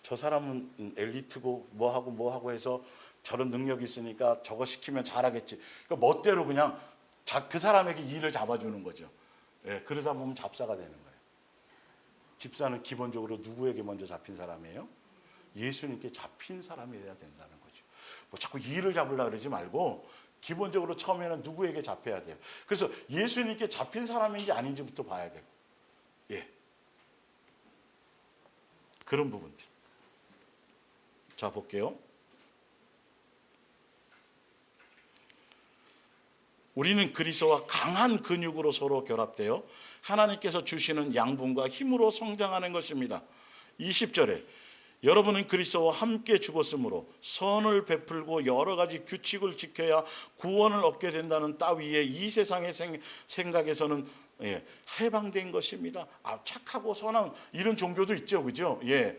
저 사람은 엘리트고 뭐하고 해서 저런 능력이 있으니까 저거 시키면 잘하겠지. 그러니까 멋대로 그냥 그 사람에게 일을 잡아주는 거죠. 예, 그러다 보면 잡사가 되는 거예요. 집사는 기본적으로 누구에게 먼저 잡힌 사람이에요? 예수님께 잡힌 사람이어야 된다는 거죠. 뭐 자꾸 일을 잡으려고 그러지 말고 기본적으로 처음에는 누구에게 잡혀야 돼요. 그래서 예수님께 잡힌 사람인지 아닌지부터 봐야 되고, 예, 그런 부분들. 자, 볼게요. 우리는 그리스도와 강한 근육으로 서로 결합되어 하나님께서 주시는 양분과 힘으로 성장하는 것입니다. 20절에 여러분은 그리스도와 함께 죽었으므로 선을 베풀고 여러 가지 규칙을 지켜야 구원을 얻게 된다는 따위의 이 세상의 생각에서는 해방된 것입니다. 착하고 선한 이런 종교도 있죠, 그죠? 예.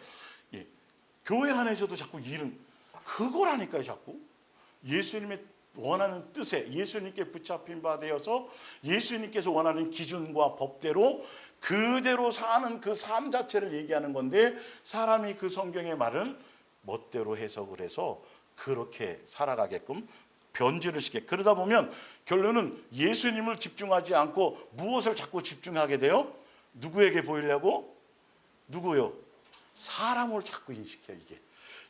교회 안에서도 자꾸 이런 그거라니까요, 자꾸 예수님의 원하는 뜻에 예수님께 붙잡힌 바 되어서 예수님께서 원하는 기준과 법대로 그대로 사는 그 삶 자체를 얘기하는 건데, 사람이 그 성경의 말은 멋대로 해석을 해서 그렇게 살아가게끔 변질을 시켜. 그러다 보면 결론은 예수님을 집중하지 않고 무엇을 자꾸 집중하게 돼요? 누구에게 보이려고? 누구요? 사람을 자꾸 인식해. 이게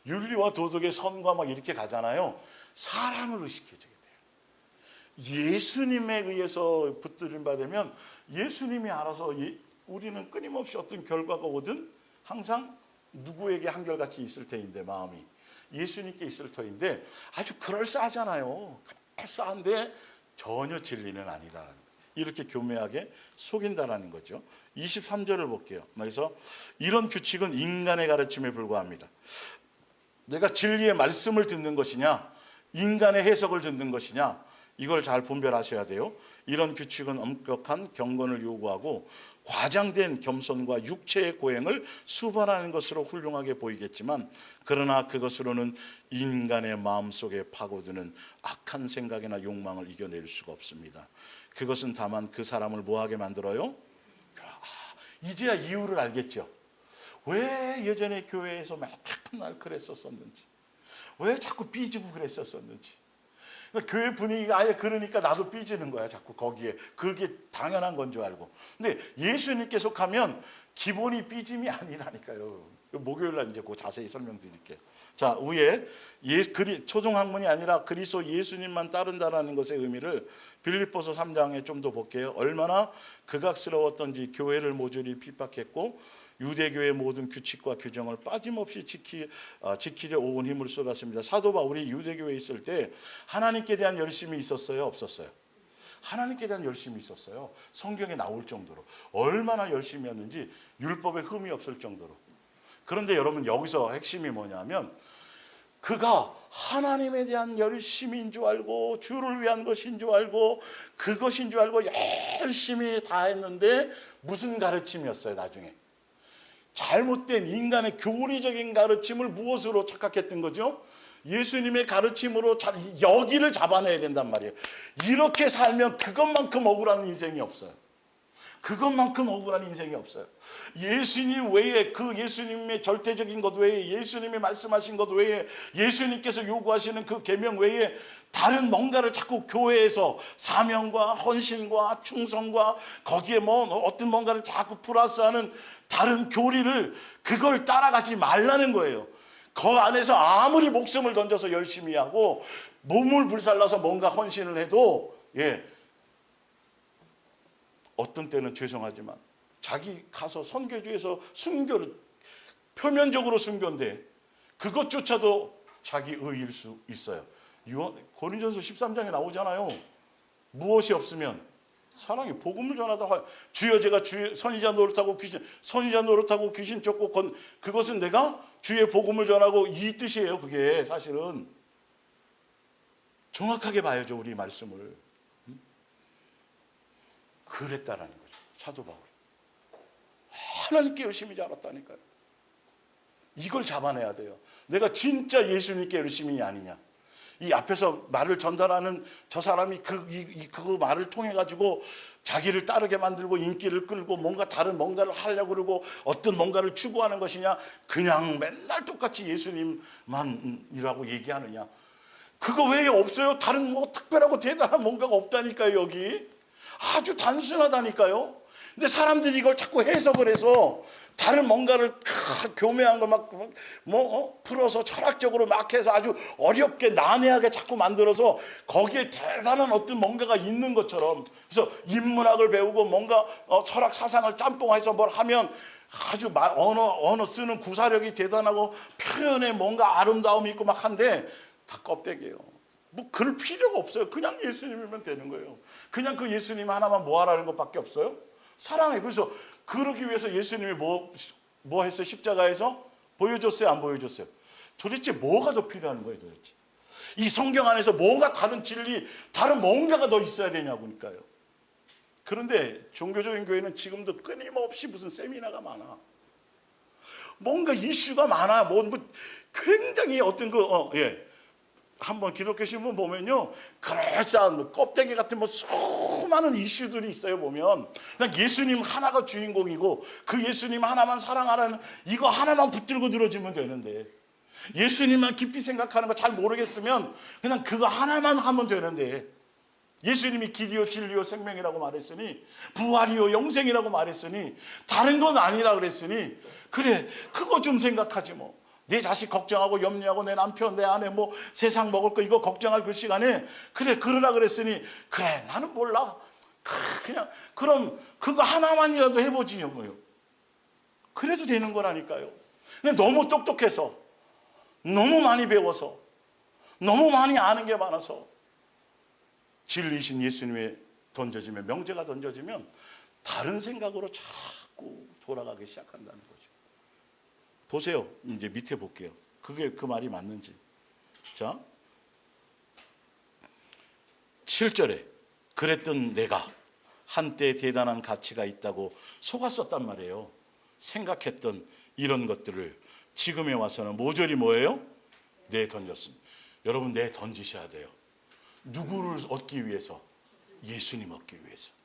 윤리와 도덕의 선과 막 이렇게 가잖아요. 사람을 의식해주게 돼요. 예수님에 의해서 붙들림 받으면 예수님이 알아서 우리는 끊임없이 어떤 결과가 오든 항상 누구에게 한결같이 있을 터인데, 마음이 예수님께 있을 터인데 아주 그럴싸하잖아요. 그럴싸한데 전혀 진리는 아니라는, 이렇게 교묘하게 속인다라는 거죠. 23절을 볼게요. 그래서 이런 규칙은 인간의 가르침에 불과합니다. 내가 진리의 말씀을 듣는 것이냐, 인간의 해석을 듣는 것이냐, 이걸 잘 분별하셔야 돼요. 이런 규칙은 엄격한 경건을 요구하고 과장된 겸손과 육체의 고행을 수반하는 것으로 훌륭하게 보이겠지만, 그러나 그것으로는 인간의 마음속에 파고드는 악한 생각이나 욕망을 이겨낼 수가 없습니다. 그것은 다만 그 사람을 뭐하게 만들어요? 이제야 이유를 알겠죠. 왜 예전에 교회에서 맨날 그랬었었는지, 왜 자꾸 삐지고 그랬었었는지. 그러니까 교회 분위기가 아예 그러니까 나도 삐지는 거야, 자꾸 거기에. 그게 당연한 건 줄 알고. 근데 예수님께 속하면 기본이 삐짐이 아니라니까요. 목요일 날 이제 그 자세히 설명드릴게요. 자, 위에 초중 학문이 아니라 그리스도 예수님만 따른다라는 것의 의미를 빌립보서 3장에 좀 더 볼게요. 얼마나 극악스러웠던지 교회를 모조리 핍박했고 유대교의 모든 규칙과 규정을 빠짐없이 지키려 온 힘을 쏟았습니다. 사도 바울이 유대교에 있을 때 하나님께 대한 열심이 있었어요, 없었어요? 하나님께 대한 열심이 있었어요. 성경에 나올 정도로. 얼마나 열심이었는지 율법에 흠이 없을 정도로. 그런데 여러분, 여기서 핵심이 뭐냐면 그가 하나님에 대한 열심인 줄 알고 주를 위한 것인 줄 알고 그것인 줄 알고 열심히 다 했는데 무슨 가르침이었어요? 나중에 잘못된 인간의 교리적인 가르침을 무엇으로 착각했던 거죠? 예수님의 가르침으로 여기를 잡아내야 된단 말이에요. 이렇게 살면 그것만큼 억울한 인생이 없어요. 그것만큼 억울한 인생이 없어요. 예수님 외에, 그 예수님의 절대적인 것 외에, 예수님이 말씀하신 것 외에, 예수님께서 요구하시는 그 계명 외에 다른 뭔가를 자꾸 교회에서 사명과 헌신과 충성과 거기에 뭐 어떤 뭔가를 자꾸 플러스하는 다른 교리를, 그걸 따라가지 말라는 거예요. 그 안에서 아무리 목숨을 던져서 열심히 하고 몸을 불살라서 뭔가 헌신을 해도 어떤 때는 죄송하지만 자기 가서 선교주에서 순교를 표면적으로 순교인데 그것조차도 자기 의일 수 있어요. 고린도전서 13장에 나오잖아요. 무엇이 없으면 사랑이, 복음을 전하다가 주여 제가 주의 선지자 노릇하고 귀신 쫓고 그것은 내가 주의 복음을 전하고, 이 뜻이에요. 그게 사실은 정확하게 봐야죠, 우리 말씀을. 그랬다라는 거죠, 사도 바울이. 하나님께 열심히 자랐다니까요. 이걸 잡아내야 돼요. 내가 진짜 예수님께 열심이 아니냐. 이 앞에서 말을 전달하는 저 사람이 그 말을 통해 가지고 자기를 따르게 만들고 인기를 끌고 뭔가 다른 뭔가를 하려고 그러고 어떤 뭔가를 추구하는 것이냐, 그냥 맨날 똑같이 예수님만이라고 얘기하느냐. 그거 외에 없어요. 다른 뭐 특별하고 대단한 뭔가가 없다니까요. 여기 아주 단순하다니까요. 근데 사람들이 이걸 자꾸 해석을 해서 다른 뭔가를 교묘한 걸 막 풀어서 철학적으로 막 해서 아주 어렵게 난해하게 자꾸 만들어서 거기에 대단한 어떤 뭔가가 있는 것처럼, 그래서 인문학을 배우고 뭔가 철학 사상을 짬뽕해서 뭘 하면 아주 언어 쓰는 구사력이 대단하고 표현에 뭔가 아름다움이 있고 막 한데 다 껍데기예요. 뭐 그럴 필요가 없어요. 그냥 예수님이면 되는 거예요. 그냥 그 예수님 하나만 모아라는 것밖에 없어요. 사랑해. 그래서 그러기 위해서 예수님이 뭐 했어요? 십자가에서 보여줬어요? 안 보여줬어요? 도대체 뭐가 더 필요한 거예요? 도대체 이 성경 안에서 뭐가 다른 진리, 다른 뭔가가 더 있어야 되냐고니까요. 그런데 종교적인 교회는 지금도 끊임없이 무슨 세미나가 많아. 뭔가 이슈가 많아. 뭐 굉장히 어떤 한번 기독교 신문 보면요, 그럴싸한 껍데기 같은 수많은 이슈들이 있어요. 보면 그냥 예수님 하나가 주인공이고 그 예수님 하나만 사랑하라는 이거 하나만 붙들고 들어주면 되는데, 예수님만 깊이 생각하는 거 잘 모르겠으면 그냥 그거 하나만 하면 되는데, 예수님이 길이요 진리요 생명이라고 말했으니, 부활이요 영생이라고 말했으니, 다른 건 아니라 그랬으니, 그래 그거 좀 생각하지 뭐. 내 자식 걱정하고 염려하고 내 남편 내 아내 뭐 세상 먹을 거 이거 걱정할 그 시간에 그래 그러라 그랬으니, 그래 나는 몰라 그냥 그럼 그거 하나만이라도 해보지 뭐요. 그래도 되는 거라니까요. 근데 너무 똑똑해서, 너무 많이 배워서, 너무 많이 아는 게 많아서 진리이신 예수님의 던져지면, 명제가 던져지면 다른 생각으로 자꾸 돌아가기 시작한다는 거죠. 보세요. 이제 밑에 볼게요. 그게 그 말이 맞는지. 자, 7절에 그랬던 내가 한때 대단한 가치가 있다고 속았었단 말이에요. 생각했던 이런 것들을 지금에 와서는 모조리 뭐예요? 내던졌습니다. 여러분 내던지셔야 돼요. 누구를 얻기 위해서? 예수님 얻기 위해서.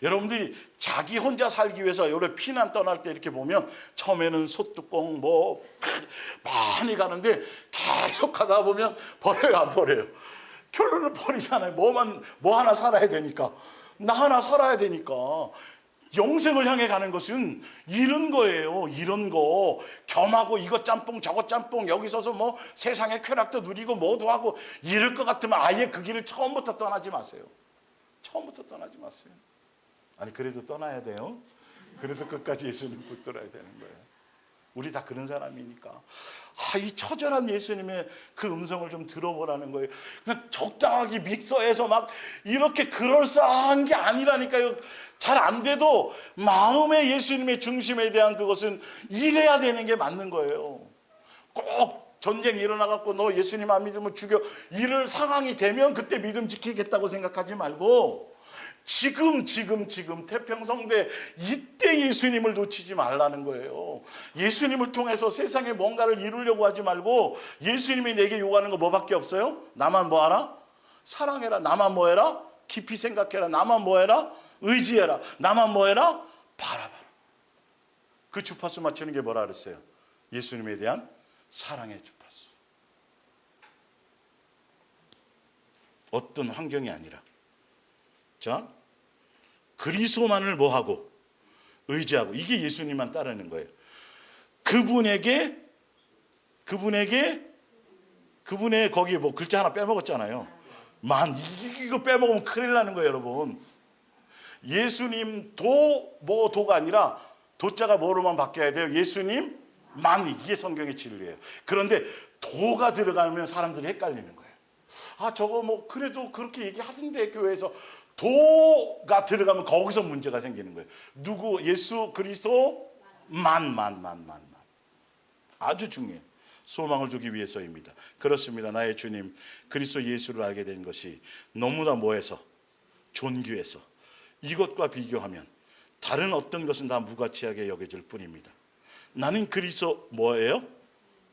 여러분들이 자기 혼자 살기 위해서 여러 피난 떠날 때 이렇게 보면 처음에는 소뚜껑 뭐 많이 가는데 계속 가다 보면 버려요, 안 버려요? 결론은 버리잖아요. 뭐 하나 살아야 되니까, 나 하나 살아야 되니까. 영생을 향해 가는 것은 이런 거예요. 이런 거 겸하고 이것 짬뽕 저것 짬뽕 여기 서서 뭐 세상의 쾌락도 누리고 뭐도 하고 이럴 것 같으면 아예 그 길을 처음부터 떠나지 마세요. 처음부터 떠나지 마세요. 아니 그래도 떠나야 돼요. 그래도 끝까지 예수님 붙들어야 되는 거예요. 우리 다 그런 사람이니까. 이 처절한 예수님의 그 음성을 좀 들어보라는 거예요. 그냥 적당하게 믹서해서 막 이렇게 그럴싸한 게 아니라니까요. 잘 안 돼도 마음의 예수님의 중심에 대한 그것은 이래야 되는 게 맞는 거예요. 꼭 전쟁이 일어나갖고 너 예수님 안 믿으면 죽여 이럴 상황이 되면 그때 믿음 지키겠다고 생각하지 말고, 지금 태평성대 이때 예수님을 놓치지 말라는 거예요. 예수님을 통해서 세상에 뭔가를 이루려고 하지 말고, 예수님이 내게 요구하는 거 뭐밖에 없어요? 나만 뭐하라? 사랑해라. 나만 뭐해라? 깊이 생각해라. 나만 뭐해라? 의지해라. 나만 뭐해라? 바라봐라. 그 주파수 맞추는 게 뭐라 그랬어요? 예수님에 대한 사랑의 주파수. 어떤 환경이 아니라. 자, 그리스도만을 뭐하고? 의지하고. 이게 예수님만 따르는 거예요. 그분의 거기 뭐 글자 하나 빼먹었잖아요. 이거 빼먹으면 큰일 나는 거예요, 여러분. 예수님 도가 아니라 도자가 뭐로만 바뀌어야 돼요? 예수님만. 이게 성경의 진리예요. 그런데 도가 들어가면 사람들이 헷갈리는 거예요. 저거 뭐 그래도 그렇게 얘기하던데 교회에서. 도가 들어가면 거기서 문제가 생기는 거예요. 누구? 예수 그리스도 만. 아주 중요해요. 소망을 주기 위해서입니다. 그렇습니다. 나의 주님 그리스도 예수를 알게 된 것이 너무나 뭐해서? 존귀해서 이것과 비교하면 다른 어떤 것은 다 무가치하게 여겨질 뿐입니다. 나는 그리스도 뭐예요?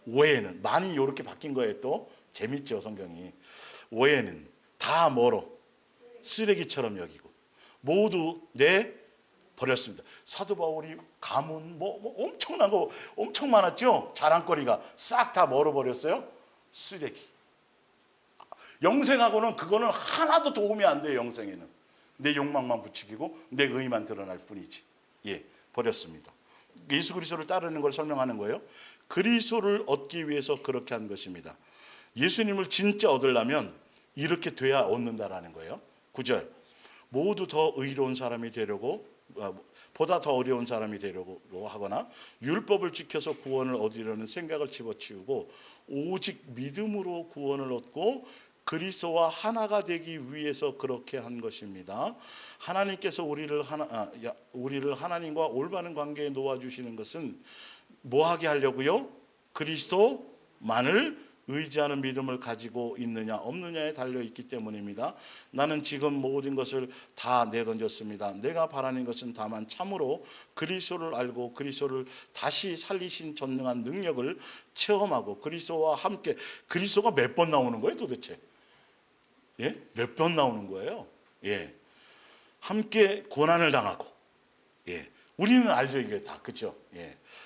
외에는, 많이 이렇게 바뀐 거예요. 또 재밌죠 성경이. 외에는 다 뭐로? 쓰레기처럼 여기고 모두 버렸습니다. 사도 바울이 가문 엄청난 거 엄청 많았죠. 자랑거리가 싹 다 뭐로 버렸어요? 쓰레기. 영생하고는 그거는 하나도 도움이 안 돼요. 영생에는 내 욕망만 부추기고 내 의만 드러날 뿐이지. 버렸습니다. 예수 그리스도를 따르는 걸 설명하는 거예요. 그리스도를 얻기 위해서 그렇게 한 것입니다. 예수님을 진짜 얻으려면 이렇게 돼야 얻는다라는 거예요. 9절 모두 더 의로운 사람이 되려고 보다 더 어려운 사람이 되려고 하거나 율법을 지켜서 구원을 얻으려는 생각을 집어치우고 오직 믿음으로 구원을 얻고 그리스도와 하나가 되기 위해서 그렇게 한 것입니다. 하나님께서 우리를 하나님과 올바른 관계에 놓아주시는 것은 뭐 하게 하려고요? 그리스도만을 의지하는 믿음을 가지고 있느냐 없느냐에 달려있기 때문입니다. 나는 지금 모든 것을 다 내던졌습니다. 내가 바라는 것은 다만 참으로 그리스도를 알고 그리스도를 다시 살리신 전능한 능력을 체험하고 그리스도와 함께. 그리스도가 몇 번 나오는 거예요 도대체? 몇 번 나오는 거예요? 함께 고난을 당하고, 우리는 알죠 이게 다, 그렇죠?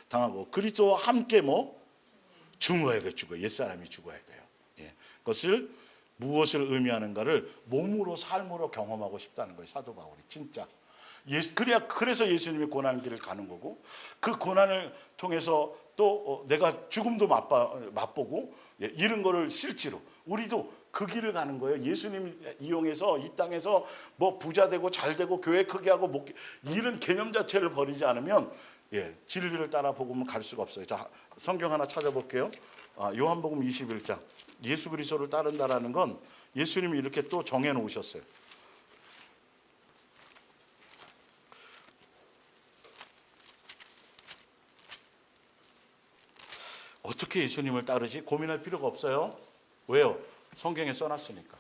당하고 그리스도와 함께 죽어야 돼요. 옛사람이 죽어야 돼요. 그것을 무엇을 의미하는가를 몸으로 삶으로 경험하고 싶다는 거예요. 사도 바울이 진짜. 그래서 예수님이 고난 길을 가는 거고, 그 고난을 통해서 또 내가 죽음도 맛보고 이런 거를 실제로 우리도 그 길을 가는 거예요. 예수님 이용해서 이 땅에서 부자 되고 잘 되고 교회 크게 하고 이런 개념 자체를 버리지 않으면 진리를 따라 복음을 갈 수가 없어요. 자, 성경 하나 찾아볼게요. 요한복음 21장. 예수 그리스도를 따른다라는 건 예수님이 이렇게 또 정해 놓으셨어요. 어떻게 예수님을 따르지? 고민할 필요가 없어요. 왜요? 성경에 써놨으니까.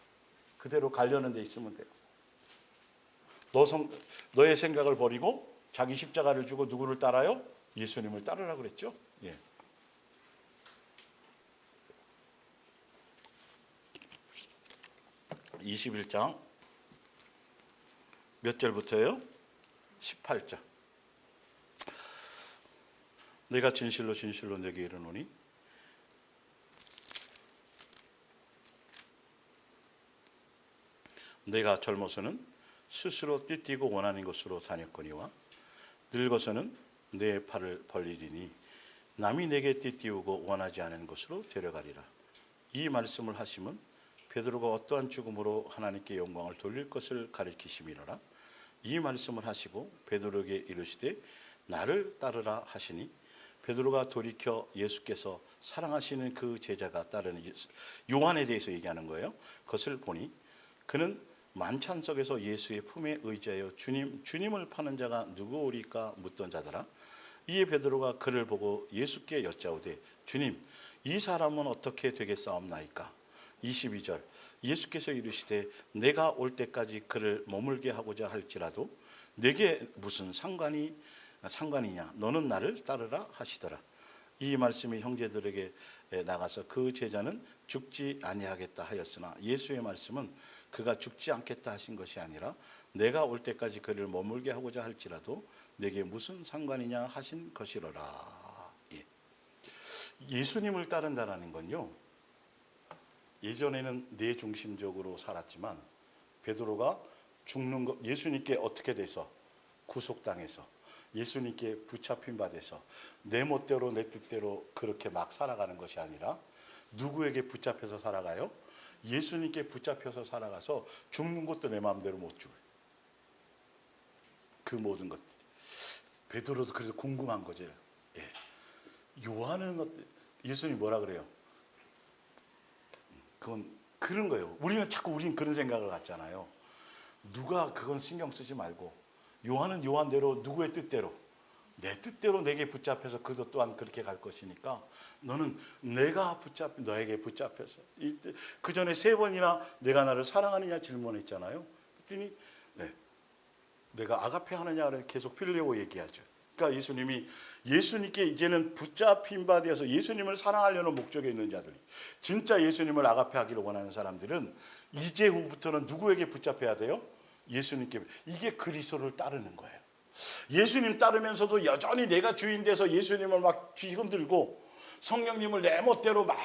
그대로 가려는 데 있으면 돼요. 너의 생각을 버리고 자기 십자가를 주고 누구를 따라요? 예수님을 따르라 그랬죠. 21장 몇 절부터예요? 18절. 내가 진실로 진실로 내게 이르노니 내가 젊어서는 스스로 띠띠고 원하는 곳으로 다녔거니와 늙어서는 내 팔을 벌리리니 남이 내게 띠띠우고 원하지 않은 곳으로 데려가리라. 이 말씀을 하심은 베드로가 어떠한 죽음으로 하나님께 영광을 돌릴 것을 가리키심이로라. 이 말씀을 하시고 베드로에게 이르시되 나를 따르라 하시니 베드로가 돌이켜 예수께서 사랑하시는 그 제자가 따르는 요한에 대해서 얘기하는 거예요. 그것을 보니 그는 만찬석에서 예수의 품에 의지하여 주님을 파는 자가 누구오리까 묻던 자더라. 이에 베드로가 그를 보고 예수께 여짜오되 주님 이 사람은 어떻게 되겠사옵나이까. 22절 예수께서 이르시되 내가 올 때까지 그를 머물게 하고자 할지라도 내게 무슨 상관이냐 너는 나를 따르라 하시더라. 이 말씀이 형제들에게 나가서 그 제자는 죽지 아니하겠다 하였으나 예수의 말씀은 그가 죽지 않겠다 하신 것이 아니라 내가 올 때까지 그를 머물게 하고자 할지라도 내게 무슨 상관이냐 하신 것이로라. 예수님을 따른다라는 건요, 예전에는 내 중심적으로 살았지만 베드로가 죽는 것, 예수님께 어떻게 돼서 구속당해서 예수님께 붙잡힌 바 돼서 내 멋대로 내 뜻대로 그렇게 막 살아가는 것이 아니라 누구에게 붙잡혀서 살아가요? 예수님께 붙잡혀서 살아가서 죽는 것도 내 마음대로 못 죽어요. 그 모든 것들. 베드로도 그래서 궁금한 거죠. 요한은 예수님이 뭐라 그래요? 그건 그런 거예요. 우리는 그런 생각을 갖잖아요. 누가 그건 신경 쓰지 말고 요한은 요한대로 누구의 뜻대로 내 뜻대로 내게 붙잡혀서 그도 또한 그렇게 갈 것이니까 너는 너에게 붙잡혀서 그 전에 3번이나 내가 나를 사랑하느냐 질문했잖아요. 그랬더니 내가 아가페 하느냐 계속 필레오 얘기하죠. 그러니까 예수님께 이제는 붙잡힌 바 되어서 예수님을 사랑하려는 목적에 있는 자들이, 진짜 예수님을 아가페 하기를 원하는 사람들은 이제 후부터는 누구에게 붙잡혀야 돼요? 예수님께. 이게 그리스도를 따르는 거예요. 예수님 따르면서도 여전히 내가 주인 돼서 예수님을 막 휘흔들고 성령님을 내 멋대로 막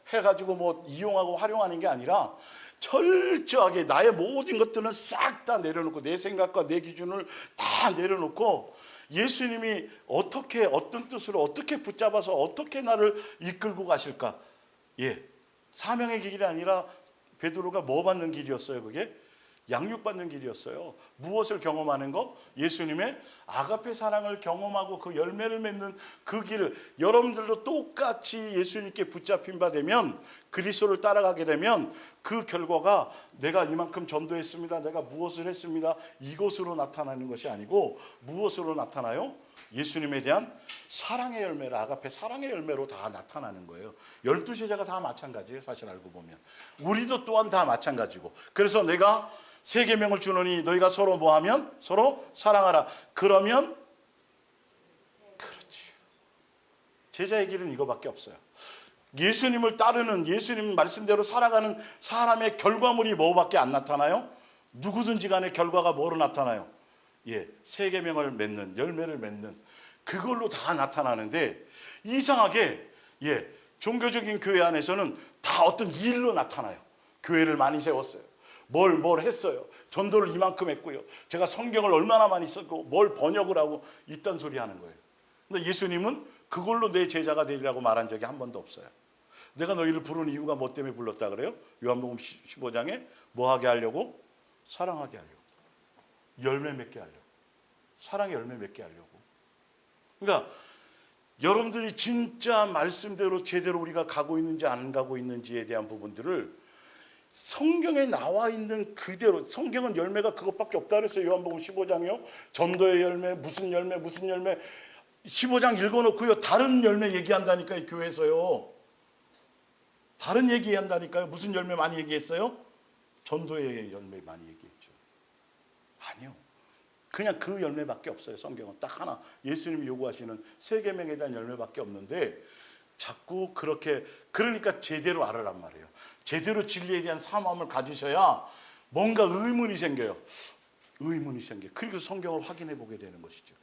해가지고 이용하고 활용하는 게 아니라 철저하게 나의 모든 것들은 싹 다 내려놓고 내 생각과 내 기준을 다 내려놓고 예수님이 어떻게 어떤 뜻으로 어떻게 붙잡아서 어떻게 나를 이끌고 가실까? 예, 사명의 길이 아니라 베드로가 뭐 받는 길이었어요? 그게 양육받는 길이었어요. 무엇을 경험하는 거? 예수님의 아가페 사랑을 경험하고 그 열매를 맺는 그 길을, 여러분들도 똑같이 예수님께 붙잡힌 바 되면, 그리스도를 따라가게 되면 그 결과가 내가 이만큼 전도했습니다, 내가 무엇을 했습니다, 이것으로 나타나는 것이 아니고 무엇으로 나타나요? 예수님에 대한 사랑의 열매로, 아가페 사랑의 열매로 다 나타나는 거예요. 12제자가 다 마찬가지예요. 사실 알고 보면 우리도 또한 다 마찬가지고. 그래서 내가 세 계명을 주노니 너희가 서로 뭐하면? 서로 사랑하라. 그러면 그렇지. 제자의 길은 이거밖에 없어요. 예수님을 따르는, 예수님 말씀대로 살아가는 사람의 결과물이 뭐밖에 안 나타나요? 누구든지 간에 결과가 뭐로 나타나요? 예, 세 계명을 맺는, 열매를 맺는, 그걸로 다 나타나는데, 이상하게 예, 종교적인 교회 안에서는 다 어떤 일로 나타나요. 교회를 많이 세웠어요. 뭘 했어요. 전도를 이만큼 했고요. 제가 성경을 얼마나 많이 썼고 뭘 번역을 하고 이딴 소리 하는 거예요. 근데 예수님은 그걸로 내 제자가 되리라고 말한 적이 한 번도 없어요. 내가 너희를 부르는 이유가 뭐 때문에 불렀다 그래요? 요한복음 15장에 뭐 하게 하려고? 사랑하게 하려고. 열매 맺게 하려고. 사랑의 열매 맺게 하려고. 그러니까 여러분들이 진짜 말씀대로 제대로 우리가 가고 있는지 안 가고 있는지에 대한 부분들을 성경에 나와 있는 그대로, 성경은 열매가 그것밖에 없다 그랬어요. 요한복음 15장이요. 전도의 열매, 무슨 열매, 무슨 열매. 15장 읽어놓고요. 다른 열매 얘기한다니까요. 교회에서요. 다른 얘기한다니까요. 무슨 열매 많이 얘기했어요? 전도의 열매 많이 얘기했죠. 아니요. 그냥 그 열매밖에 없어요. 성경은 딱 하나. 예수님이 요구하시는 세 계명에 대한 열매밖에 없는데 자꾸 그렇게, 그러니까 제대로 알으란 말이에요. 제대로 진리에 대한 사모함을 가지셔야 뭔가 의문이 생겨요. 의문이 생겨요. 그리고 성경을 확인해 보게 되는 것이죠.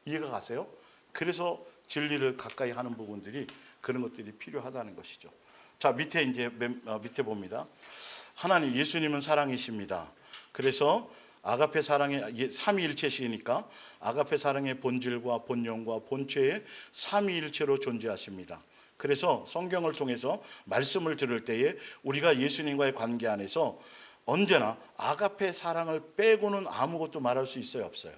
이해가 가세요? 그래서 진리를 가까이 하는 부분들이, 그런 것들이 필요하다는 것이죠. 자, 밑에 이제 밑에 봅니다. 하나님, 예수님은 사랑이십니다. 그래서 아가페 사랑의 삼위일체시니까 아가페 사랑의 본질과 본령과 본체의 삼위일체로 존재하십니다. 그래서 성경을 통해서 말씀을 들을 때에 우리가 예수님과의 관계 안에서 언제나 아가페 사랑을 빼고는 아무것도 말할 수 있어요, 없어요?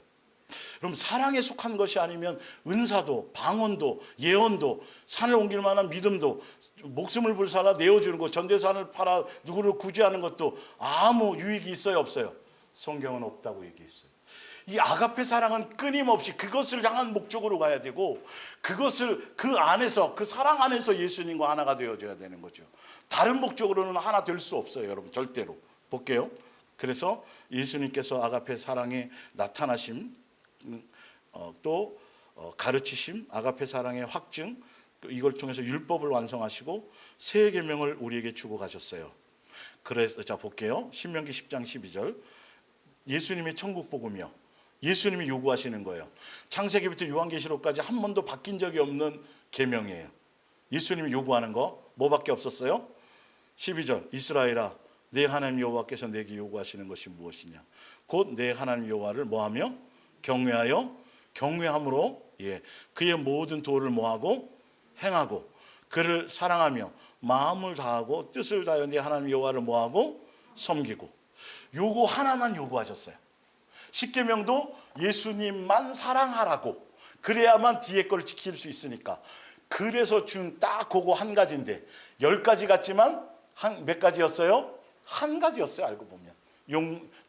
그럼 사랑에 속한 것이 아니면 은사도, 방언도, 예언도, 산을 옮길 만한 믿음도, 목숨을 불사라 내어주는 것, 전재산을 팔아 누구를 구제하는 것도 아무 유익이 있어요, 없어요? 성경은 없다고 얘기했어요. 이 아가페 사랑은 끊임없이 그것을 향한 목적으로 가야 되고, 그것을 그 안에서, 그 사랑 안에서 예수님과 하나가 되어져야 되는 거죠. 다른 목적으로는 하나 될 수 없어요, 여러분. 절대로. 볼게요. 그래서 예수님께서 아가페 사랑의 나타나심, 또 가르치심, 아가페 사랑의 확증, 이걸 통해서 율법을 완성하시고 세 계명을 우리에게 주고 가셨어요. 그래서 자 볼게요. 신명기 10장 12절. 예수님의 천국 복음이요. 예수님이 요구하시는 거예요. 창세기부터 요한계시록까지 한 번도 바뀐 적이 없는 계명이에요. 예수님이 요구하는 거 뭐밖에 없었어요? 12절. 이스라엘아, 내 하나님 여호와께서 내게 요구하시는 것이 무엇이냐? 곧 내 하나님 여호와를 뭐하며? 경외하여, 경외함으로, 예, 그의 모든 도를 뭐하고? 행하고, 그를 사랑하며 마음을 다하고 뜻을 다하여 내 하나님 여호와를 뭐하고? 섬기고. 요거 하나만 요구하셨어요. 십계명도 예수님만 사랑하라고. 그래야만 뒤에 걸 지킬 수 있으니까. 그래서 준 딱 그거 한 가지인데 10가지 같지만 몇 가지였어요? 한 가지였어요. 알고 보면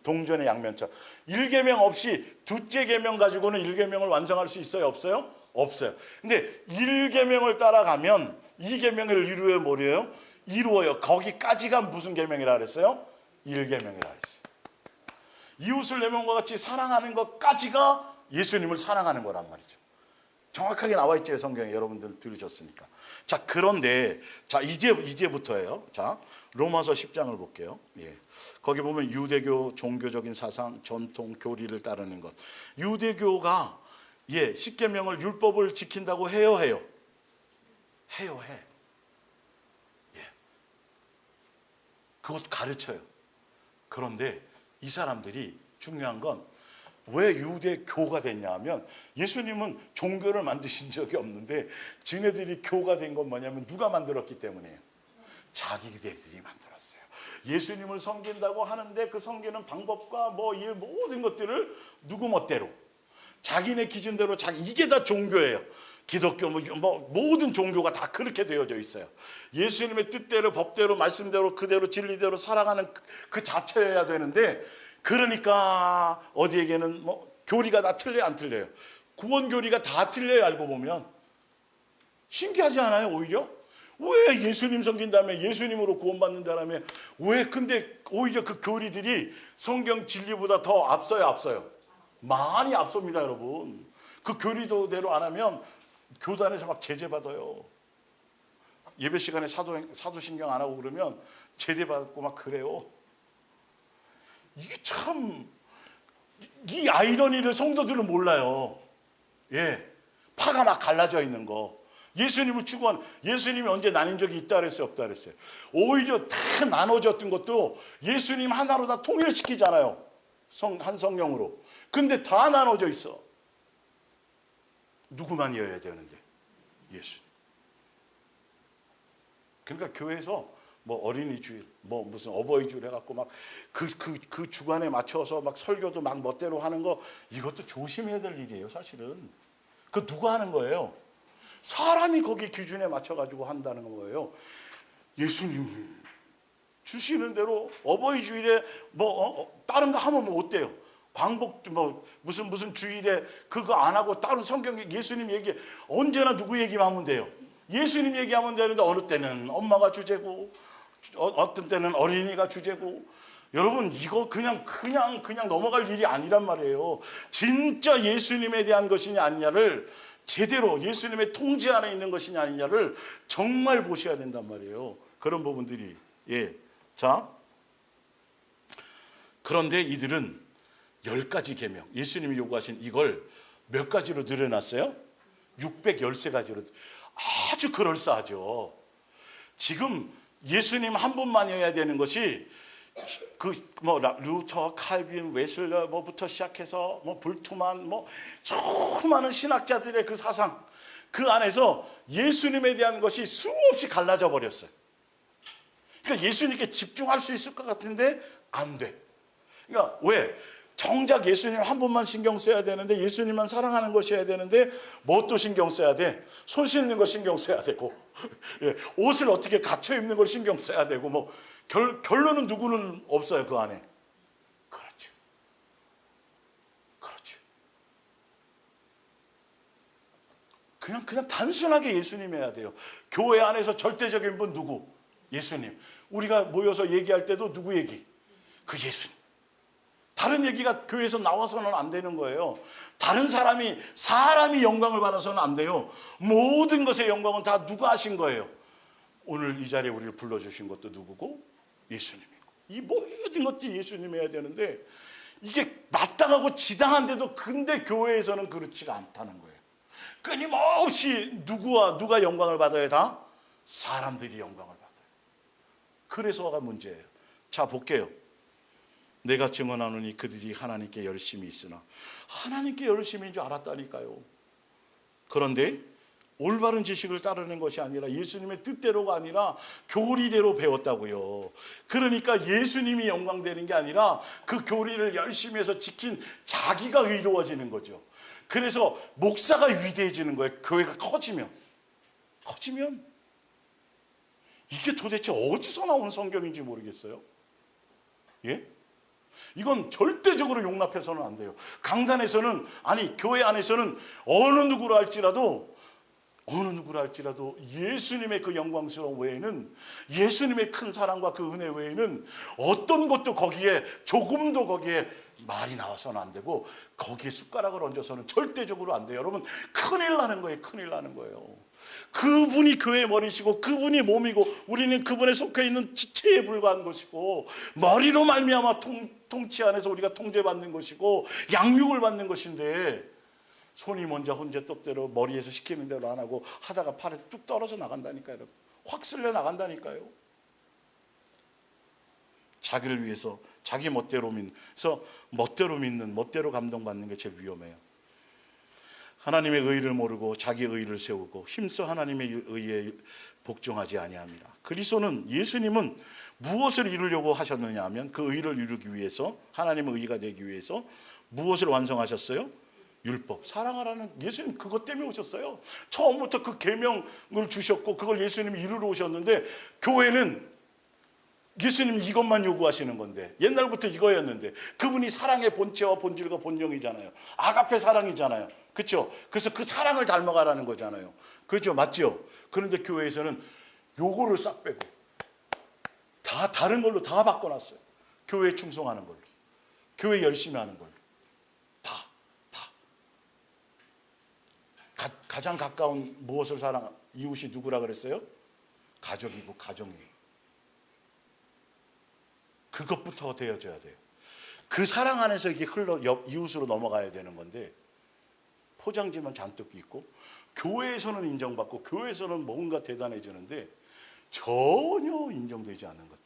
동전의 양면처럼. 1계명 없이 둘째 계명 가지고는 1계명을 완성할 수 있어요, 없어요? 없어요. 근데 1계명을 따라가면 2계명을 이루어요, 뭐래요? 이루어요. 거기까지가 무슨 계명이라 그랬어요? 1계명이라 그랬어요. 이웃을 내 몸과 같이 사랑하는 것까지가 예수님을 사랑하는 거란 말이죠. 정확하게 나와 있죠, 성경에. 여러분들 들으셨으니까. 자, 그런데 자 이제부터예요. 자, 로마서 10장을 볼게요. 예. 거기 보면 유대교 종교적인 사상, 전통, 교리를 따르는 것. 유대교가 예, 십계명을, 율법을 지킨다고 해요, 해. 예. 그것 가르쳐요. 그런데 이 사람들이 중요한 건 왜 유대교가 됐냐 하면 예수님은 종교를 만드신 적이 없는데 지네들이 교가 된 건 뭐냐면 누가 만들었기 때문이에요. 자기들이 만들었어요. 예수님을 섬긴다고 하는데 그 섬기는 방법과 뭐 이 모든 것들을 누구 멋대로 자기네 기준대로 이게 다 종교예요. 기독교 뭐 모든 종교가 다 그렇게 되어져 있어요. 예수님의 뜻대로 법대로 말씀대로 그대로 진리대로 살아가는 그 자체여야 되는데 그러니까 어디에게는 뭐 교리가 다 틀려요, 안 틀려요? 구원 교리가 다 틀려요. 알고 보면 신기하지 않아요? 오히려 왜 예수님 섬긴다며 예수님으로 구원받는다며 왜 근데 오히려 그 교리들이 성경 진리보다 더 앞서요? 많이 앞섭니다, 여러분. 그 교리도대로 안 하면 교단에서 막 제재받아요. 예배 시간에 사도신경 안 하고 그러면 제재받고 막 그래요. 이게 참, 이 아이러니를 성도들은 몰라요. 예. 파가 막 갈라져 있는 거. 예수님을 추구하는, 예수님이 언제 나뉜 적이 있다 그랬어요? 없다 그랬어요? 오히려 다 나눠졌던 것도 예수님 하나로 다 통일시키잖아요. 한 성령으로. 근데 다 나눠져 있어. 누구만이어야 되는데? 예수. 그러니까 교회에서 뭐 어린이 주일, 뭐 무슨 어버이 주일 해갖고 막 그 주간에 맞춰서 막 설교도 막 멋대로 하는 거 이것도 조심해야 될 일이에요, 사실은. 그 누가 하는 거예요? 사람이 거기 기준에 맞춰가지고 한다는 거예요. 예수님 주시는 대로 어버이 주일에 뭐 다른 거 하면 뭐 어때요? 광복 뭐 무슨 주일에 그거 안 하고 다른 성경 예수님 얘기 언제나 누구 얘기만 하면 돼요. 예수님 얘기하면 되는데 어느 때는 엄마가 주제고 어떤 때는 어린이가 주제고 여러분 이거 그냥 넘어갈 일이 아니란 말이에요. 진짜 예수님에 대한 것이냐 아니냐를 제대로 예수님의 통제 안에 있는 것이냐 아니냐를 정말 보셔야 된단 말이에요. 그런 부분들이 자 그런데 이들은 10가지 계명 예수님이 요구하신 이걸 몇 가지로 늘어났어요? 613가지로. 아주 그럴싸하죠. 지금 예수님 한 분만이어야 되는 것이 루터, 칼빈, 웨슬러 뭐부터 시작해서 불투만 수많은 신학자들의 그 사상 그 안에서 예수님에 대한 것이 수없이 갈라져 버렸어요. 그러니까 예수님께 집중할 수 있을 것 같은데 안 돼. 그러니까 왜? 정작 예수님 한 분만 신경 써야 되는데 예수님만 사랑하는 것이어야 되는데 뭣도 신경 써야 돼. 손 씻는 거 신경 써야 되고 옷을 어떻게 갖춰 입는 걸 신경 써야 되고 결론은 누구는 없어요 그 안에. 그렇죠. 그냥 단순하게 예수님 해야 돼요. 교회 안에서 절대적인 분 누구? 예수님. 우리가 모여서 얘기할 때도 누구 얘기? 그 예수님. 다른 얘기가 교회에서 나와서는 안 되는 거예요. 다른 사람이 영광을 받아서는 안 돼요. 모든 것의 영광은 다 누가 하신 거예요. 오늘 이 자리에 우리를 불러주신 것도 누구고? 예수님이고. 이 모든 것들이 예수님 해야 되는데 이게 마땅하고 지당한데도 근데 교회에서는 그렇지가 않다는 거예요. 끊임없이 누가 영광을 받아야 다? 사람들이 영광을 받아요. 그래서가 문제예요. 자 볼게요. 내가 증언하노니 그들이 하나님께 열심히 있으나 하나님께 열심인 줄 알았다니까요. 그런데 올바른 지식을 따르는 것이 아니라 예수님의 뜻대로가 아니라 교리대로 배웠다고요. 그러니까 예수님이 영광되는 게 아니라 그 교리를 열심히 해서 지킨 자기가 의로워지는 거죠. 그래서 목사가 위대해지는 거예요. 교회가 커지면 이게 도대체 어디서 나온 성경인지 모르겠어요. 예? 이건 절대적으로 용납해서는 안 돼요. 강단에서는 교회 안에서는 어느 누구라 할지라도 예수님의 그 영광스러운 외에는 예수님의 큰 사랑과 그 은혜 외에는 어떤 것도 조금도 거기에 말이 나와서는 안 되고 거기에 숟가락을 얹어서는 절대적으로 안 돼요. 여러분 큰일 나는 거예요. 그분이 교회의 머리시고 그분이 몸이고 우리는 그분에 속해 있는 지체에 불과한 것이고 머리로 말미암아 통치 안에서 우리가 통제받는 것이고 양육을 받는 것인데 손이 먼저 혼자 뜻대로 머리에서 시키는 대로 안 하고 하다가 팔에 뚝 떨어져 나간다니까요. 확 쓸려 나간다니까요. 자기를 위해서 자기 멋대로 믿는 멋대로 감동받는 게 제일 위험해요. 하나님의 의를 모르고 자기 의를 세우고 힘써 하나님의 의에 복종하지 아니함이라. 그리스도는 예수님은 무엇을 이루려고 하셨느냐 하면 그 의를 이루기 위해서, 하나님의 의가 되기 위해서 무엇을 완성하셨어요? 율법, 사랑하라는, 예수님 그것 때문에 오셨어요. 처음부터 그 계명을 주셨고 그걸 예수님이 이루러 오셨는데, 교회는 예수님이 이것만 요구하시는 건데, 옛날부터 이거였는데, 그분이 사랑의 본체와 본질과 본령이잖아요. 아가페 사랑이잖아요. 그렇죠? 그래서 그 사랑을 닮아가라는 거잖아요. 그렇죠? 맞죠? 그런데 교회에서는 요거를 싹 빼고 다 다른 걸로 다 바꿔놨어요. 교회에 충성하는 걸로, 교회 열심히 하는 걸로, 다. 가장 가까운 무엇을 사랑, 이웃이 누구라 그랬어요? 가족이고 가정이에요. 그것부터 되어져야 돼요. 그 사랑 안에서 이게 이웃으로 넘어가야 되는 건데, 포장지만 잔뜩 있고 교회에서는 인정받고 교회에서는 뭔가 대단해지는데 전혀 인정되지 않는 것들,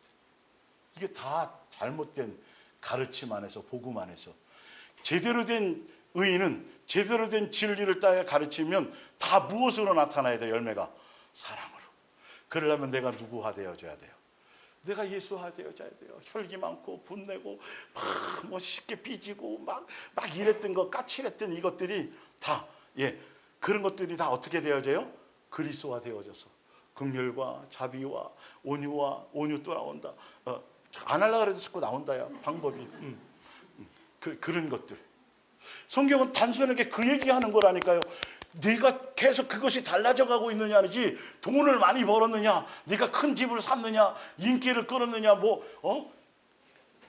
이게 다 잘못된 가르침 안에서, 복음 안에서. 제대로 된 의인은 제대로 된 진리를 따라 가르치면 다 무엇으로 나타나야 돼요? 열매가 사랑으로. 그러려면 내가 누구화 되어져야 돼요? 내가 예수화 되어져야 돼요. 혈기 많고 분내고 막 쉽게 삐지고 막 이랬던 거, 까칠했던 이것들이 다, 그런 것들이 다 어떻게 되어져요? 그리스도화 되어져서 긍휼과 자비와 온유 또 나온다. 안 하려고 해도 자꾸 나온다야, 방법이. 그런 것들. 성경은 단순하게 그 얘기하는 거라니까요. 네가 계속 그것이 달라져 가고 있느냐지, 돈을 많이 벌었느냐, 네가 큰 집을 샀느냐, 인기를 끌었느냐,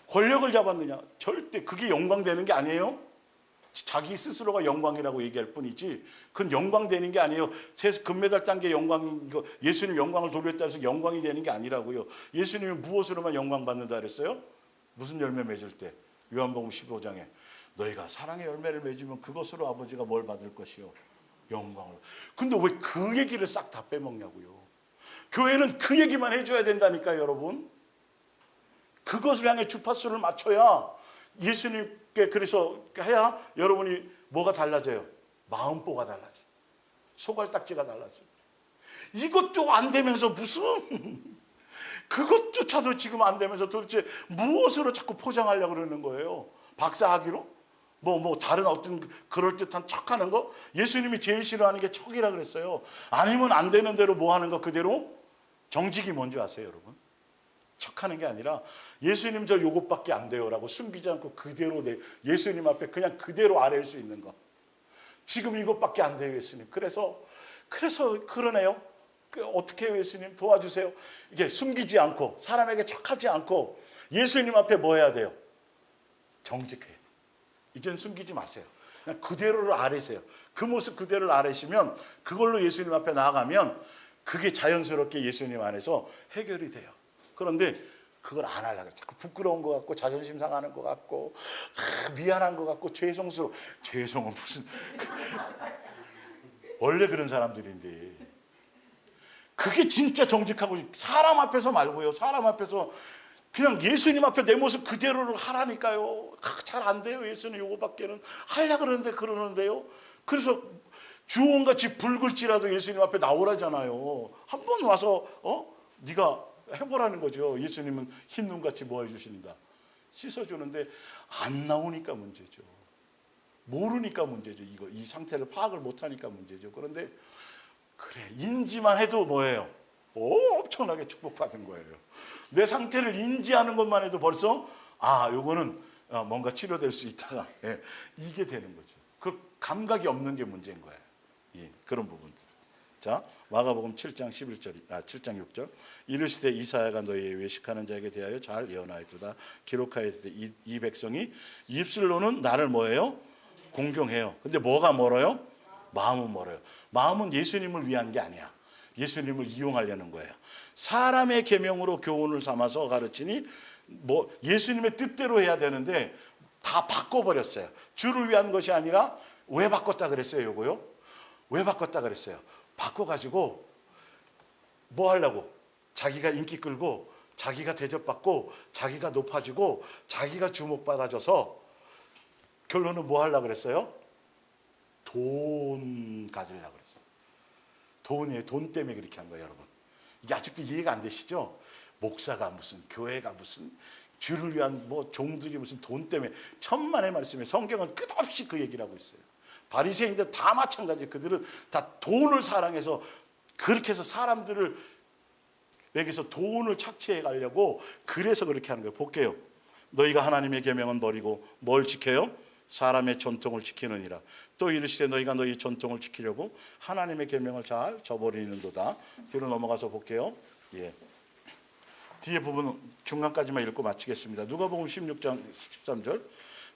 권력을 잡았느냐, 절대 그게 영광되는 게 아니에요. 자기 스스로가 영광이라고 얘기할 뿐이지 그건 영광되는 게 아니에요. 금메달 딴 게 영광인 거, 예수님 영광을 돌렸다 해서 영광이 되는 게 아니라고요. 예수님이 무엇으로만 영광 받는다 그랬어요? 무슨 열매 맺을 때? 요한복음 15장에 너희가 사랑의 열매를 맺으면 그것으로 아버지가 뭘 받을 것이요? 영광을. 근데 왜 그 얘기를 싹 다 빼먹냐고요. 교회는 그 얘기만 해줘야 된다니까요, 여러분. 그것을 향해 주파수를 맞춰야, 예수님께 그래서 해야 여러분이 뭐가 달라져요? 마음보가 달라져, 소갈딱지가 달라져. 이것도 안 되면서 무슨 그것조차도 지금 안 되면서 도대체 무엇으로 자꾸 포장하려고 그러는 거예요? 박사학위로? 다른 어떤 그럴듯한 척하는 거? 예수님이 제일 싫어하는 게 척이라 그랬어요. 아니면 안 되는 대로 뭐 하는 거 그대로? 정직이 뭔지 아세요, 여러분? 척하는 게 아니라 예수님 저 요것밖에 안 돼요라고 숨기지 않고 그대로 예수님 앞에 그냥 그대로 아뢰일 수 있는 거. 지금 이것밖에 안 돼요, 예수님. 그래서 그러네요. 어떻게 해요, 예수님? 도와주세요. 이게 숨기지 않고 사람에게 척하지 않고 예수님 앞에 뭐 해야 돼요? 정직해야 돼요. 이젠 숨기지 마세요. 그냥 그대로를 아뢰세요. 그 모습 그대로를 아뢰시면 그걸로 예수님 앞에 나아가면 그게 자연스럽게 예수님 안에서 해결이 돼요. 그런데 그걸 안 하려고, 자꾸 부끄러운 것 같고 자존심 상하는 것 같고 미안한 것 같고 죄송은 무슨 원래 그런 사람들인데, 그게 진짜 정직하고, 사람 앞에서 말고요. 사람 앞에서 그냥 예수님 앞에 내 모습 그대로를 하라니까요. 잘 안 돼요. 예수님 요거밖에는 하려고 그러는데요. 그래서 주홍같이 붉을지라도 예수님 앞에 나오라잖아요. 한 번 와서 네가 해보라는 거죠. 예수님은 흰 눈같이 뭐 해주신다? 씻어주는데 안 나오니까 문제죠. 모르니까 문제죠. 이 상태를 파악을 못하니까 문제죠. 그런데 그래, 인지만 해도 뭐예요? 엄청나게 축복받은 거예요. 내 상태를 인지하는 것만 해도 벌써 요거는 뭔가 치료될 수 있다. 이게 되는 거죠. 그 감각이 없는 게 문제인 거예요. 그런 부분들. 자, 마가복음 7장 7장 6절. 이르시되 이사야가 너희의 외식하는 자에게 대하여 잘 예언하였도다. 기록하였으되 이 백성이 입술로는 나를 뭐예요? 공경해요. 근데 뭐가 멀어요? 마음은 멀어요. 마음은 예수님을 위한 게 아니야. 예수님을 이용하려는 거예요. 사람의 계명으로 교훈을 삼아서 가르치니 예수님의 뜻대로 해야 되는데 다 바꿔버렸어요. 주를 위한 것이 아니라, 왜 바꿨다 그랬어요? 요거요? 왜 바꿨다 그랬어요? 바꿔가지고 뭐 하려고? 자기가 인기 끌고 자기가 대접받고 자기가 높아지고 자기가 주목받아져서 결론은 뭐 하려고 그랬어요? 돈 가지려고 그랬어요. 돈이에요. 돈 때문에 그렇게 한 거예요, 여러분. 이게 아직도 이해가 안 되시죠? 목사가 무슨, 교회가 무슨, 주를 위한 뭐 종들이 무슨 돈 때문에, 천만의 말씀에 성경은 끝없이 그 얘기를 하고 있어요. 바리새인들 다 마찬가지예요. 그들은 다 돈을 사랑해서 그렇게 해서 사람들을 여기서 돈을 착취해 가려고 그래서 그렇게 하는 거예요. 볼게요. 너희가 하나님의 계명은 버리고 뭘 지켜요? 사람의 전통을 지키느니라. 또 이르시되 너희가 너희 전통을 지키려고 하나님의 계명을 잘 저버리는도다. 뒤로 넘어가서 볼게요. 예. 뒤에 부분 중간까지만 읽고 마치겠습니다. 누가복음 16장 13절.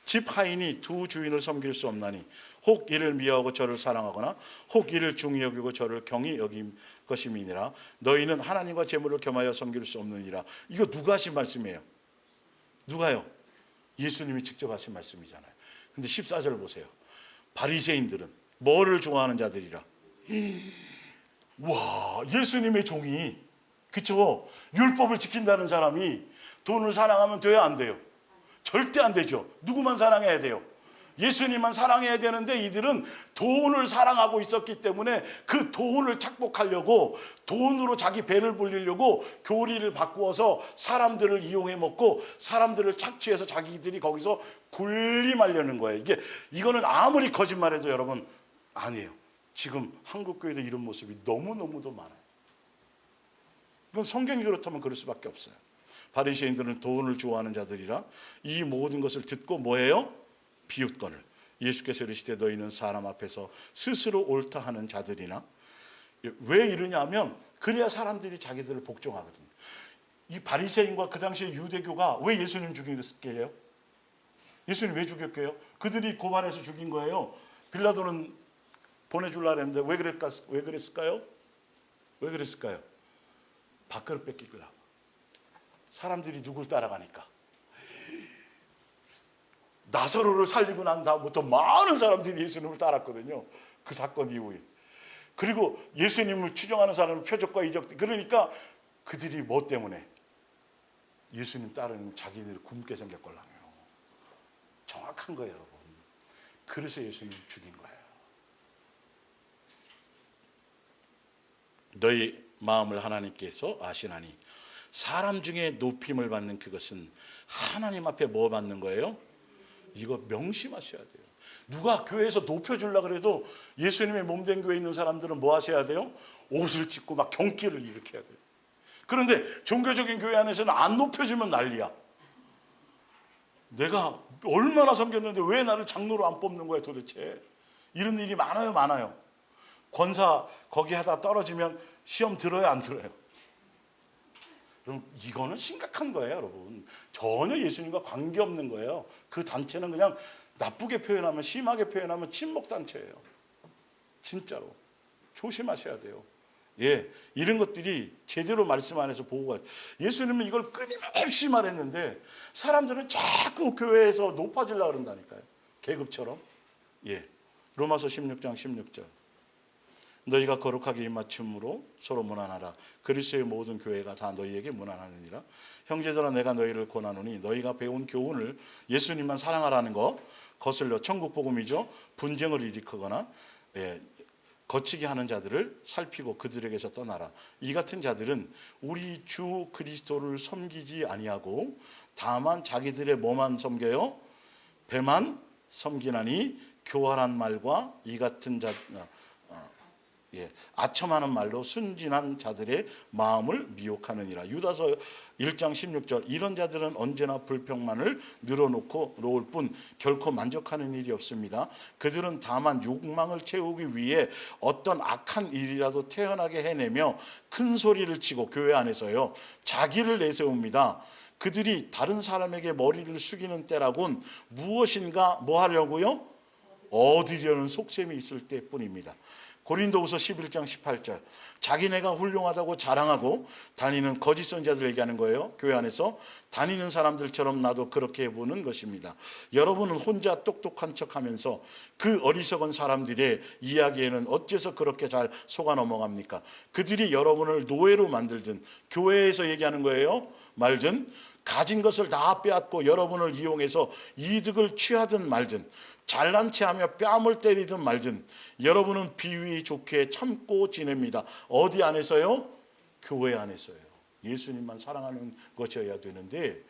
집 하인이 두 주인을 섬길 수 없나니 혹 이를 미워하고 저를 사랑하거나 혹 이를 중히 여기고 저를 경히 여길 것임이니라. 너희는 하나님과 재물을 겸하여 섬길 수 없느니라. 이거 누가 하신 말씀이에요? 누가요? 예수님이 직접 하신 말씀이잖아요. 근데 14절 보세요. 바리새인들은 뭐를 좋아하는 자들이라. 와, 예수님의 종이, 그렇죠? 율법을 지킨다는 사람이 돈을 사랑하면 돼야 안 돼요? 절대 안 되죠. 누구만 사랑해야 돼요? 예수님만 사랑해야 되는데 이들은 돈을 사랑하고 있었기 때문에 그 돈을 착복하려고 돈으로 자기 배를 불리려고 교리를 바꾸어서 사람들을 이용해 먹고 사람들을 착취해서 자기들이 거기서 군림하려는 거예요. 이거는 아무리 거짓말해도 여러분 아니에요. 지금 한국교회도 이런 모습이 너무너무도 많아요. 이건 성경이 그렇다면 그럴 수밖에 없어요. 바리새인들은 돈을 좋아하는 자들이라 이 모든 것을 듣고 뭐예요? 비웃거늘. 예수께서 이르시되 너희는 사람 앞에서 스스로 옳다 하는 자들이나. 왜 이러냐면 그래야 사람들이 자기들을 복종하거든요. 이 바리새인과 그 당시에 유대교가 왜 예수님 죽였게요? 예수님 왜 죽였게요? 그들이 고발해서 죽인 거예요. 빌라도는 보내주려고 했는데 왜 그랬을까요? 왜 그랬을까요? 밥그릇 뺏기려고. 사람들이 누굴 따라가니까. 나사로를 살리고 난 다음부터 많은 사람들이 예수님을 따랐거든요. 그 사건 이후에. 그리고 예수님을 추종하는 사람은 표적과 이적. 그러니까 그들이 뭐 때문에? 예수님 따르는 자기들이 굶게 생겼걸랑요. 정확한 거예요, 여러분. 그래서 예수님 죽인 거예요. 너희 마음을 하나님께서 아시나니 사람 중에 높임을 받는 그것은 하나님 앞에 뭐 받는 거예요? 이거 명심하셔야 돼요. 누가 교회에서 높여주려고 해도 예수님의 몸된 교회에 있는 사람들은 뭐 하셔야 돼요? 옷을 찢고 막 경기를 일으켜야 돼요. 그런데 종교적인 교회 안에서는 안 높여주면 난리야. 내가 얼마나 섬겼는데 왜 나를 장로로 안 뽑는 거야 도대체. 이런 일이 많아요. 권사 거기 하다 떨어지면 시험 들어요, 안 들어요? 그럼 이거는 심각한 거예요, 여러분. 전혀 예수님과 관계없는 거예요. 그 단체는 그냥 나쁘게 표현하면, 심하게 표현하면 친목단체예요. 진짜로. 조심하셔야 돼요. 예, 이런 것들이 제대로 말씀 안에서 보고가. 예수님은 이걸 끊임없이 말했는데 사람들은 자꾸 교회에서 높아지려고 그런다니까요. 계급처럼. 예, 로마서 16장 16절. 너희가 거룩하게 입맞춤으로 서로 문안하라. 그리스도의 모든 교회가 다 너희에게 문안하느니라. 형제들아 내가 너희를 권하노니 너희가 배운 교훈을 예수님만 사랑하라는 거 거슬려 천국 복음이죠. 분쟁을 일으키거나 거치게 하는 자들을 살피고 그들에게서 떠나라. 이 같은 자들은 우리 주 그리스도를 섬기지 아니하고 다만 자기들의 뭐만 섬겨요? 배만 섬기나니 교활한 말과 이 같은 자 아첨하는 말로 순진한 자들의 마음을 미혹하느니라. 유다서 1장 16절. 이런 자들은 언제나 불평만을 늘어놓고 놓을 뿐 결코 만족하는 일이 없습니다. 그들은 다만 욕망을 채우기 위해 어떤 악한 일이라도 태어나게 해내며 큰 소리를 치고 교회 안에서요 자기를 내세웁니다. 그들이 다른 사람에게 머리를 숙이는 때라곤 무엇인가 뭐 하려고요? 얻으려는 속셈이 있을 때뿐입니다. 고린도후서 11장 18절. 자기네가 훌륭하다고 자랑하고 다니는 거짓 선지자들 얘기하는 거예요. 교회 안에서 다니는 사람들처럼 나도 그렇게 해보는 것입니다. 여러분은 혼자 똑똑한 척하면서 그 어리석은 사람들의 이야기에는 어째서 그렇게 잘 속아 넘어갑니까? 그들이 여러분을 노예로 만들든 교회에서 얘기하는 거예요. 말든 가진 것을 다 빼앗고 여러분을 이용해서 이득을 취하든 말든 잘난 체하며 뺨을 때리든 말든 여러분은 비위 좋게 참고 지냅니다. 어디 안에서요? 교회 안에서요. 예수님만 사랑하는 것이어야 되는데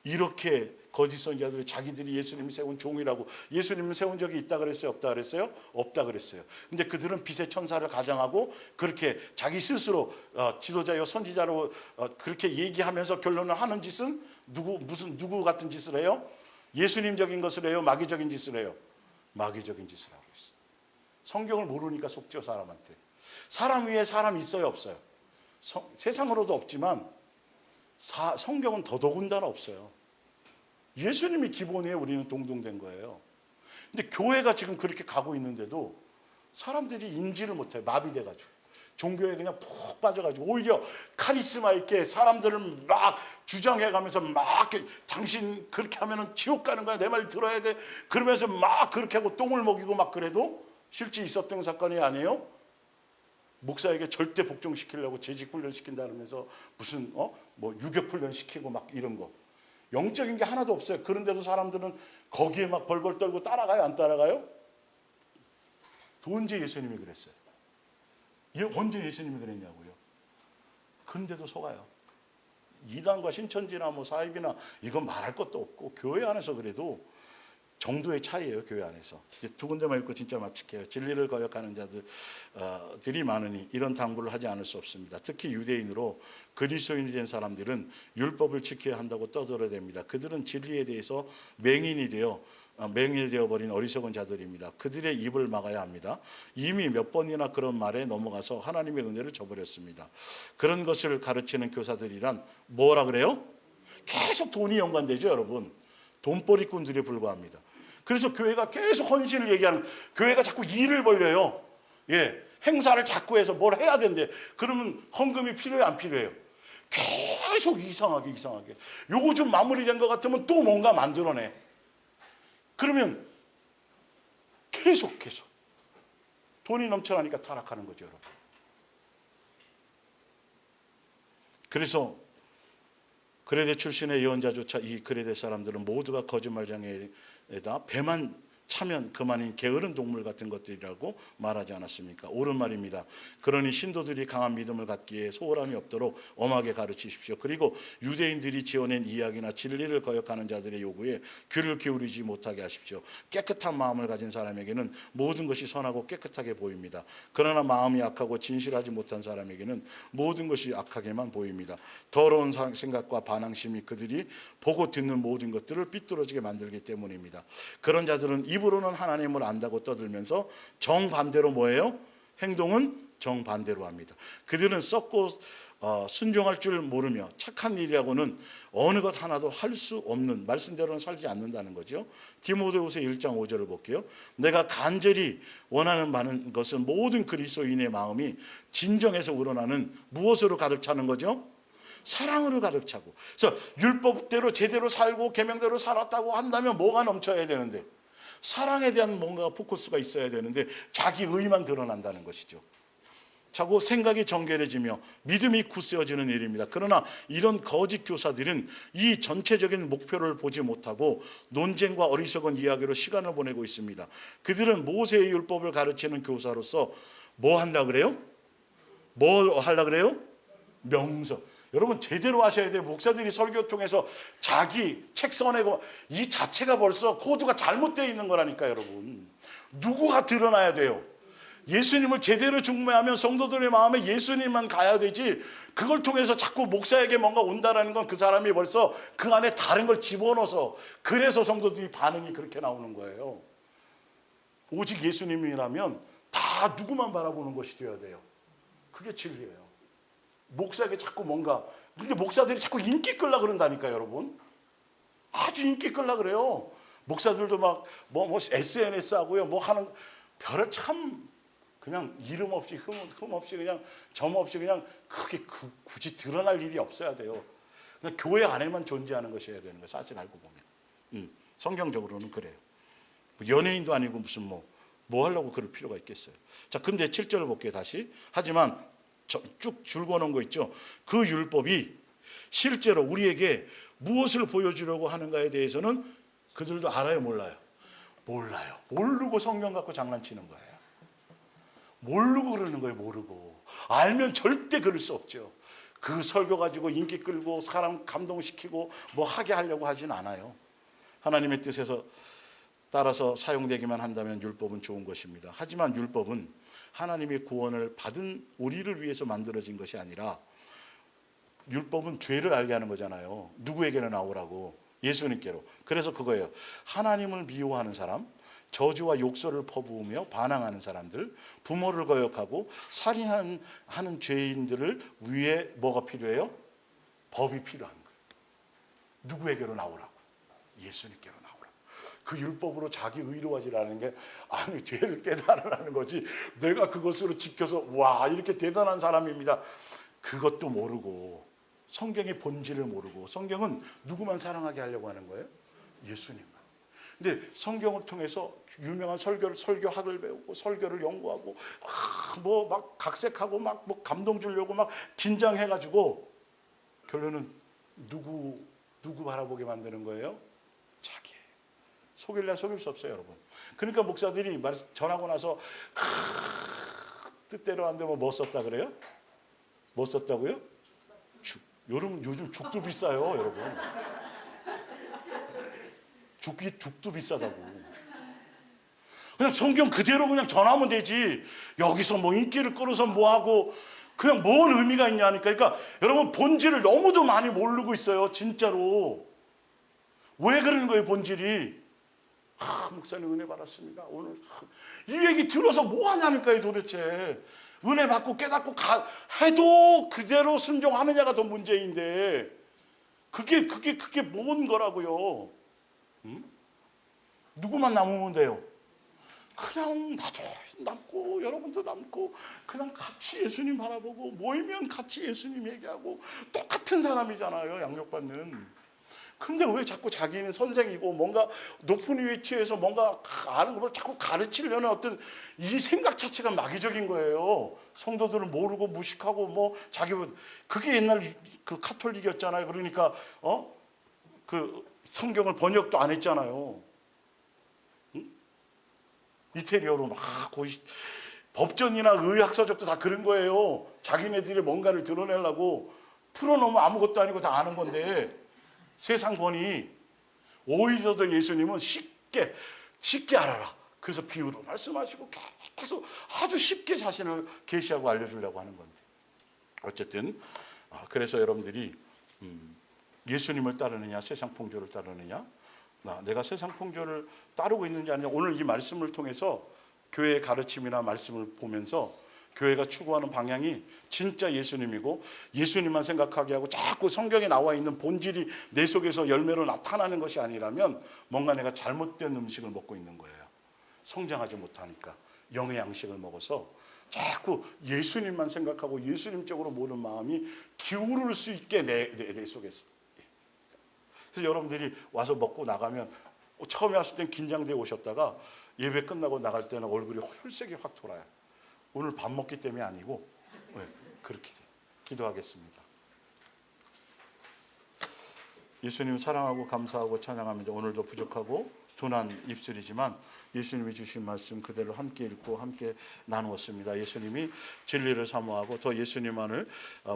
이렇게 거짓 선지자들이 자기들이 예수님이 세운 종이라고, 예수님은 세운 적이 있다 그랬어요? 없다 그랬어요? 없다 그랬어요. 근데 그들은 빛의 천사를 가장하고 그렇게 자기 스스로 지도자요 선지자로 그렇게 얘기하면서 결론을 하는 짓은 누구 같은 짓을 해요? 예수님적인 것을 해요? 마귀적인 짓을 해요? 마귀적인 짓을 하고 있어요. 성경을 모르니까 속죠. 사람한테. 사람 위에 사람 있어요? 없어요? 세상으로도 없지만 성경은 더더군다나 없어요. 예수님이 기본이에요. 우리는 동등된 거예요. 근데 교회가 지금 그렇게 가고 있는데도 사람들이 인지를 못해요. 마비돼가지고. 종교에 그냥 푹 빠져가지고 오히려 카리스마 있게 사람들을 막 주장해가면서 막 당신 그렇게 하면은 지옥 가는 거야. 내 말 들어야 돼. 그러면서 막 그렇게 하고 똥을 먹이고 막 그래도 실제 있었던 사건이 아니에요. 목사에게 절대 복종시키려고 재직훈련 시킨다면서 무슨 뭐 유격훈련 시키고 막 이런 거. 영적인 게 하나도 없어요. 그런데도 사람들은 거기에 막 벌벌 떨고 따라가요? 안 따라가요? 언제 예수님이 그랬어요? 언제 예수님이 그랬냐고요? 근데도 속아요. 이단과 신천지나 뭐 사입이나 이건 말할 것도 없고 교회 안에서 그래도 정도의 차이예요. 교회 안에서. 두 군데만 읽고 진짜 마칠게요. 진리를 거역하는 자들이 많으니 이런 당부를 하지 않을 수 없습니다. 특히 유대인으로 그리스도인이 된 사람들은 율법을 지켜야 한다고 떠들어댑니다. 그들은 진리에 대해서 맹인이 되어 버린 어리석은 자들입니다. 그들의 입을 막아야 합니다. 이미 몇 번이나 그런 말에 넘어가서 하나님의 은혜를 저버렸습니다. 그런 것을 가르치는 교사들이란 뭐라 그래요? 계속 돈이 연관되죠, 여러분. 돈벌이꾼들에 불과합니다. 그래서 교회가 계속 헌신을 얘기하는, 교회가 자꾸 일을 벌려요. 행사를 자꾸 해서 뭘 해야 된대. 그러면 헌금이 필요해요, 안 필요해요? 계속 이상하게. 요거 좀 마무리된 것 같으면 또 뭔가 만들어내. 그러면 계속 돈이 넘쳐나니까 타락하는 거죠, 여러분. 그래서 그레데 출신의 예언자조차 이 그레데 사람들은 모두가 거짓말장애에다 배만 차면 그만인 게으른 동물 같은 것들이라고 말하지 않았습니까? 옳은 말입니다. 그러니 신도들이 강한 믿음을 갖기에 소홀함이 없도록 엄하게 가르치십시오. 그리고 유대인들이 지어낸 이야기나 진리를 거역하는 자들의 요구에 귀를 기울이지 못하게 하십시오. 깨끗한 마음을 가진 사람에게는 모든 것이 선하고 깨끗하게 보입니다. 그러나 마음이 악하고 진실하지 못한 사람에게는 모든 것이 악하게만 보입니다. 더러운 생각과 반항심이 그들이 보고 듣는 모든 것들을 삐뚤어지게 만들기 때문입니다. 그런 자들은 입으로는 하나님을 안다고 떠들면서 정반대로 뭐예요? 행동은 정반대로 합니다. 그들은 썩고 순종할 줄 모르며 착한 일이라고는 어느 것 하나도 할 수 없는, 말씀대로는 살지 않는다는 거죠. 디모데후서 1장 5절을 볼게요. 내가 간절히 원하는 많은 것은 모든 그리스도인의 마음이 진정에서 우러나는 무엇으로 가득 차는 거죠? 사랑으로 가득 차고. 그래서 율법대로 제대로 살고 계명대로 살았다고 한다면 뭐가 넘쳐야 되는데? 사랑에 대한 뭔가 포커스가 있어야 되는데 자기 의만 드러난다는 것이죠. 자꾸 생각이 정결해지며 믿음이 굳세어지는 일입니다. 그러나 이런 거짓 교사들은 이 전체적인 목표를 보지 못하고 논쟁과 어리석은 이야기로 시간을 보내고 있습니다. 그들은 모세의 율법을 가르치는 교사로서 뭐 한다 그래요? 뭐 하려 그래요? 명서. 여러분 제대로 하셔야 돼요. 목사들이 설교 통해서 자기 책 써내고 이 자체가 벌써 코드가 잘못되어 있는 거라니까 여러분. 누구가 드러나야 돼요? 예수님을 제대로 중매하면 성도들의 마음에 예수님만 가야 되지, 그걸 통해서 자꾸 목사에게 뭔가 온다라는 건 그 사람이 벌써 그 안에 다른 걸 집어넣어서, 그래서 성도들이 반응이 그렇게 나오는 거예요. 오직 예수님이라면 다 누구만 바라보는 것이 되어야 돼요. 그게 진리예요. 목사에게 자꾸 뭔가, 근데 목사들이 자꾸 인기 끌라 그런다니까요, 여러분. 아주 인기 끌라 그래요. 목사들도 막 뭐 SNS 하고요, 뭐 하는 별을 참 그냥 이름 없이 흠 없이 그냥 점 없이 그냥 크게 굳이 드러날 일이 없어야 돼요. 그냥 교회 안에만 존재하는 것이어야 되는 거예요. 사실 알고 보면. 성경적으로는 그래요. 연예인도 아니고 무슨 뭐 하려고 그럴 필요가 있겠어요. 자, 근데 7절을 볼게요, 다시. 하지만 쭉 줄거놓은 거 있죠. 그 율법이 실제로 우리에게 무엇을 보여주려고 하는가에 대해서는 그들도 알아요, 몰라요? 몰라요. 모르고 성경 갖고 장난치는 거예요. 모르고 그러는 거예요. 모르고. 알면 절대 그럴 수 없죠. 그 설교 가지고 인기 끌고 사람 감동시키고 뭐 하게 하려고 하진 않아요. 하나님의 뜻에서 따라서 사용되기만 한다면 율법은 좋은 것입니다. 하지만 율법은 하나님의 구원을 받은 우리를 위해서 만들어진 것이 아니라 율법은 죄를 알게 하는 거잖아요. 누구에게는 나오라고? 예수님께로. 그래서 그거예요. 하나님을 미워하는 사람, 저주와 욕설을 퍼부으며 반항하는 사람들, 부모를 거역하고 살인하는 죄인들을 위해 뭐가 필요해요? 법이 필요한 거예요. 누구에게로 나오라고? 예수님께로 나오라고. 그 율법으로 자기 의로워지라는 게 아니 죄를 깨달으라는 거지. 내가 그것으로 지켜서 와 이렇게 대단한 사람입니다. 그것도 모르고 성경의 본질을 모르고 모르고 누구만 사랑하게 하려고 하는 거예요? 예수님만. 근데 성경을 통해서 유명한 설교학을 배우고 설교를 연구하고 뭐 막 각색하고 막 뭐 감동 주려고 막 긴장해가지고 결론은 누구 바라보게 만드는 거예요? 자기. 속일래 속일 수 없어요, 여러분. 그러니까 목사들이 전하고 나서 뜻대로 안 되면 뭐 썼다 그래요? 뭐 썼다고요? 죽. 여러분 요즘 죽도 비싸요, 여러분. 죽도 비싸다고. 그냥 성경 그대로 그냥 전하면 되지. 여기서 뭐 인기를 끌어서 뭐 하고 그냥 뭔 의미가 있냐니까. 그러니까 여러분 본질을 너무도 많이 모르고 있어요, 진짜로. 왜 그러는 거예요, 본질이? 목사님 은혜 받았습니다. 오늘 이 얘기 들어서 뭐 하냐니까요, 도대체. 은혜 받고 깨닫고 해도 그대로 순종하느냐가 더 문제인데 그게 뭔 거라고요? 누구만 남으면 돼요? 그냥 나도 남고 여러분도 남고 그냥 같이 예수님 바라보고 모이면 같이 예수님 얘기하고 똑같은 사람이잖아요, 양육받는. 근데 왜 자꾸 자기는 선생이고 뭔가 높은 위치에서 뭔가 아는 걸 자꾸 가르치려는 어떤 이 생각 자체가 마귀적인 거예요. 성도들은 모르고 무식하고 뭐 자기 그게 옛날 그 카톨릭이었잖아요. 그러니까 그 성경을 번역도 안 했잖아요. 응? 이태리어로 막 법전이나 의학서적도 다 그런 거예요. 자기네들이 뭔가를 드러내려고 풀어놓으면 아무것도 아니고 다 아는 건데 세상 권위. 오히려 더 예수님은 쉽게 알아라. 그래서 비유로 말씀하시고 계속 아주 쉽게 자신을 계시하고 알려주려고 하는 건데. 어쨌든 그래서 여러분들이 예수님을 따르느냐 세상 풍조를 따르느냐, 내가 세상 풍조를 따르고 있는지 아니냐. 오늘 이 말씀을 통해서 교회의 가르침이나 말씀을 보면서 교회가 추구하는 방향이 진짜 예수님이고 예수님만 생각하게 하고 자꾸 성경에 나와 있는 본질이 내 속에서 열매로 나타나는 것이 아니라면 뭔가 내가 잘못된 음식을 먹고 있는 거예요. 성장하지 못하니까 영의 양식을 먹어서 자꾸 예수님만 생각하고 예수님 쪽으로 모는 마음이 기울을 수 있게 내 속에서. 그래서 여러분들이 와서 먹고 나가면 처음에 왔을 땐 긴장되어 오셨다가 예배 끝나고 나갈 때는 얼굴이 혈색이 확 돌아요. 오늘 밥 먹기 때문이 아니고 그렇게 돼. 기도하겠습니다. 예수님 사랑하고 감사하고 찬양합니다. 오늘도 부족하고 둔한 입술이지만 예수님이 주신 말씀 그대로 함께 읽고 함께 나누었습니다. 예수님이 진리를 사모하고 더 예수님만을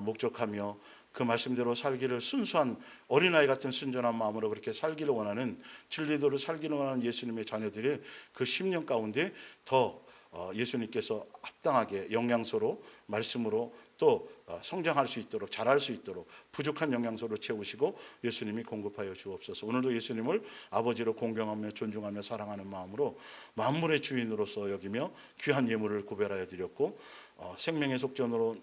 목적하며 그 말씀대로 살기를 순수한 어린아이 같은 순전한 마음으로 그렇게 살기를 원하는 진리대로 살기를 원하는 예수님의 자녀들의 그 10년 가운데 더 예수님께서 합당하게 영양소로 말씀으로 또 성장할 수 있도록 잘할 수 있도록 부족한 영양소로 채우시고 예수님이 공급하여 주옵소서. 오늘도 예수님을 아버지로 공경하며 존중하며 사랑하는 마음으로 만물의 주인으로서 여기며 귀한 예물을 구별하여 드렸고 생명의 속전으로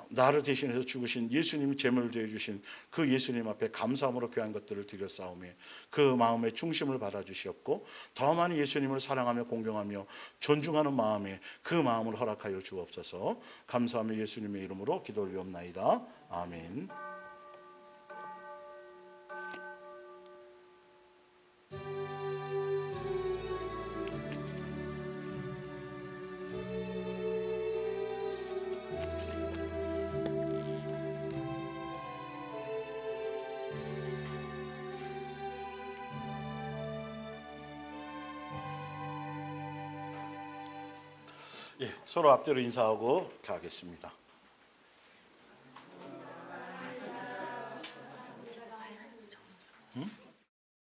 나를 대신해서 죽으신 예수님이 제물을 되어 주신 그 예수님 앞에 감사함으로 귀한 것들을 드렸사오매 그 마음의 중심을 받아주시옵고 더 많이 예수님을 사랑하며 공경하며 존중하는 마음에 그 마음을 허락하여 주옵소서. 감사하며 예수님의 이름으로 기도 올리옵나이다. 아멘. 예, 서로 앞뒤로 인사하고 가겠습니다.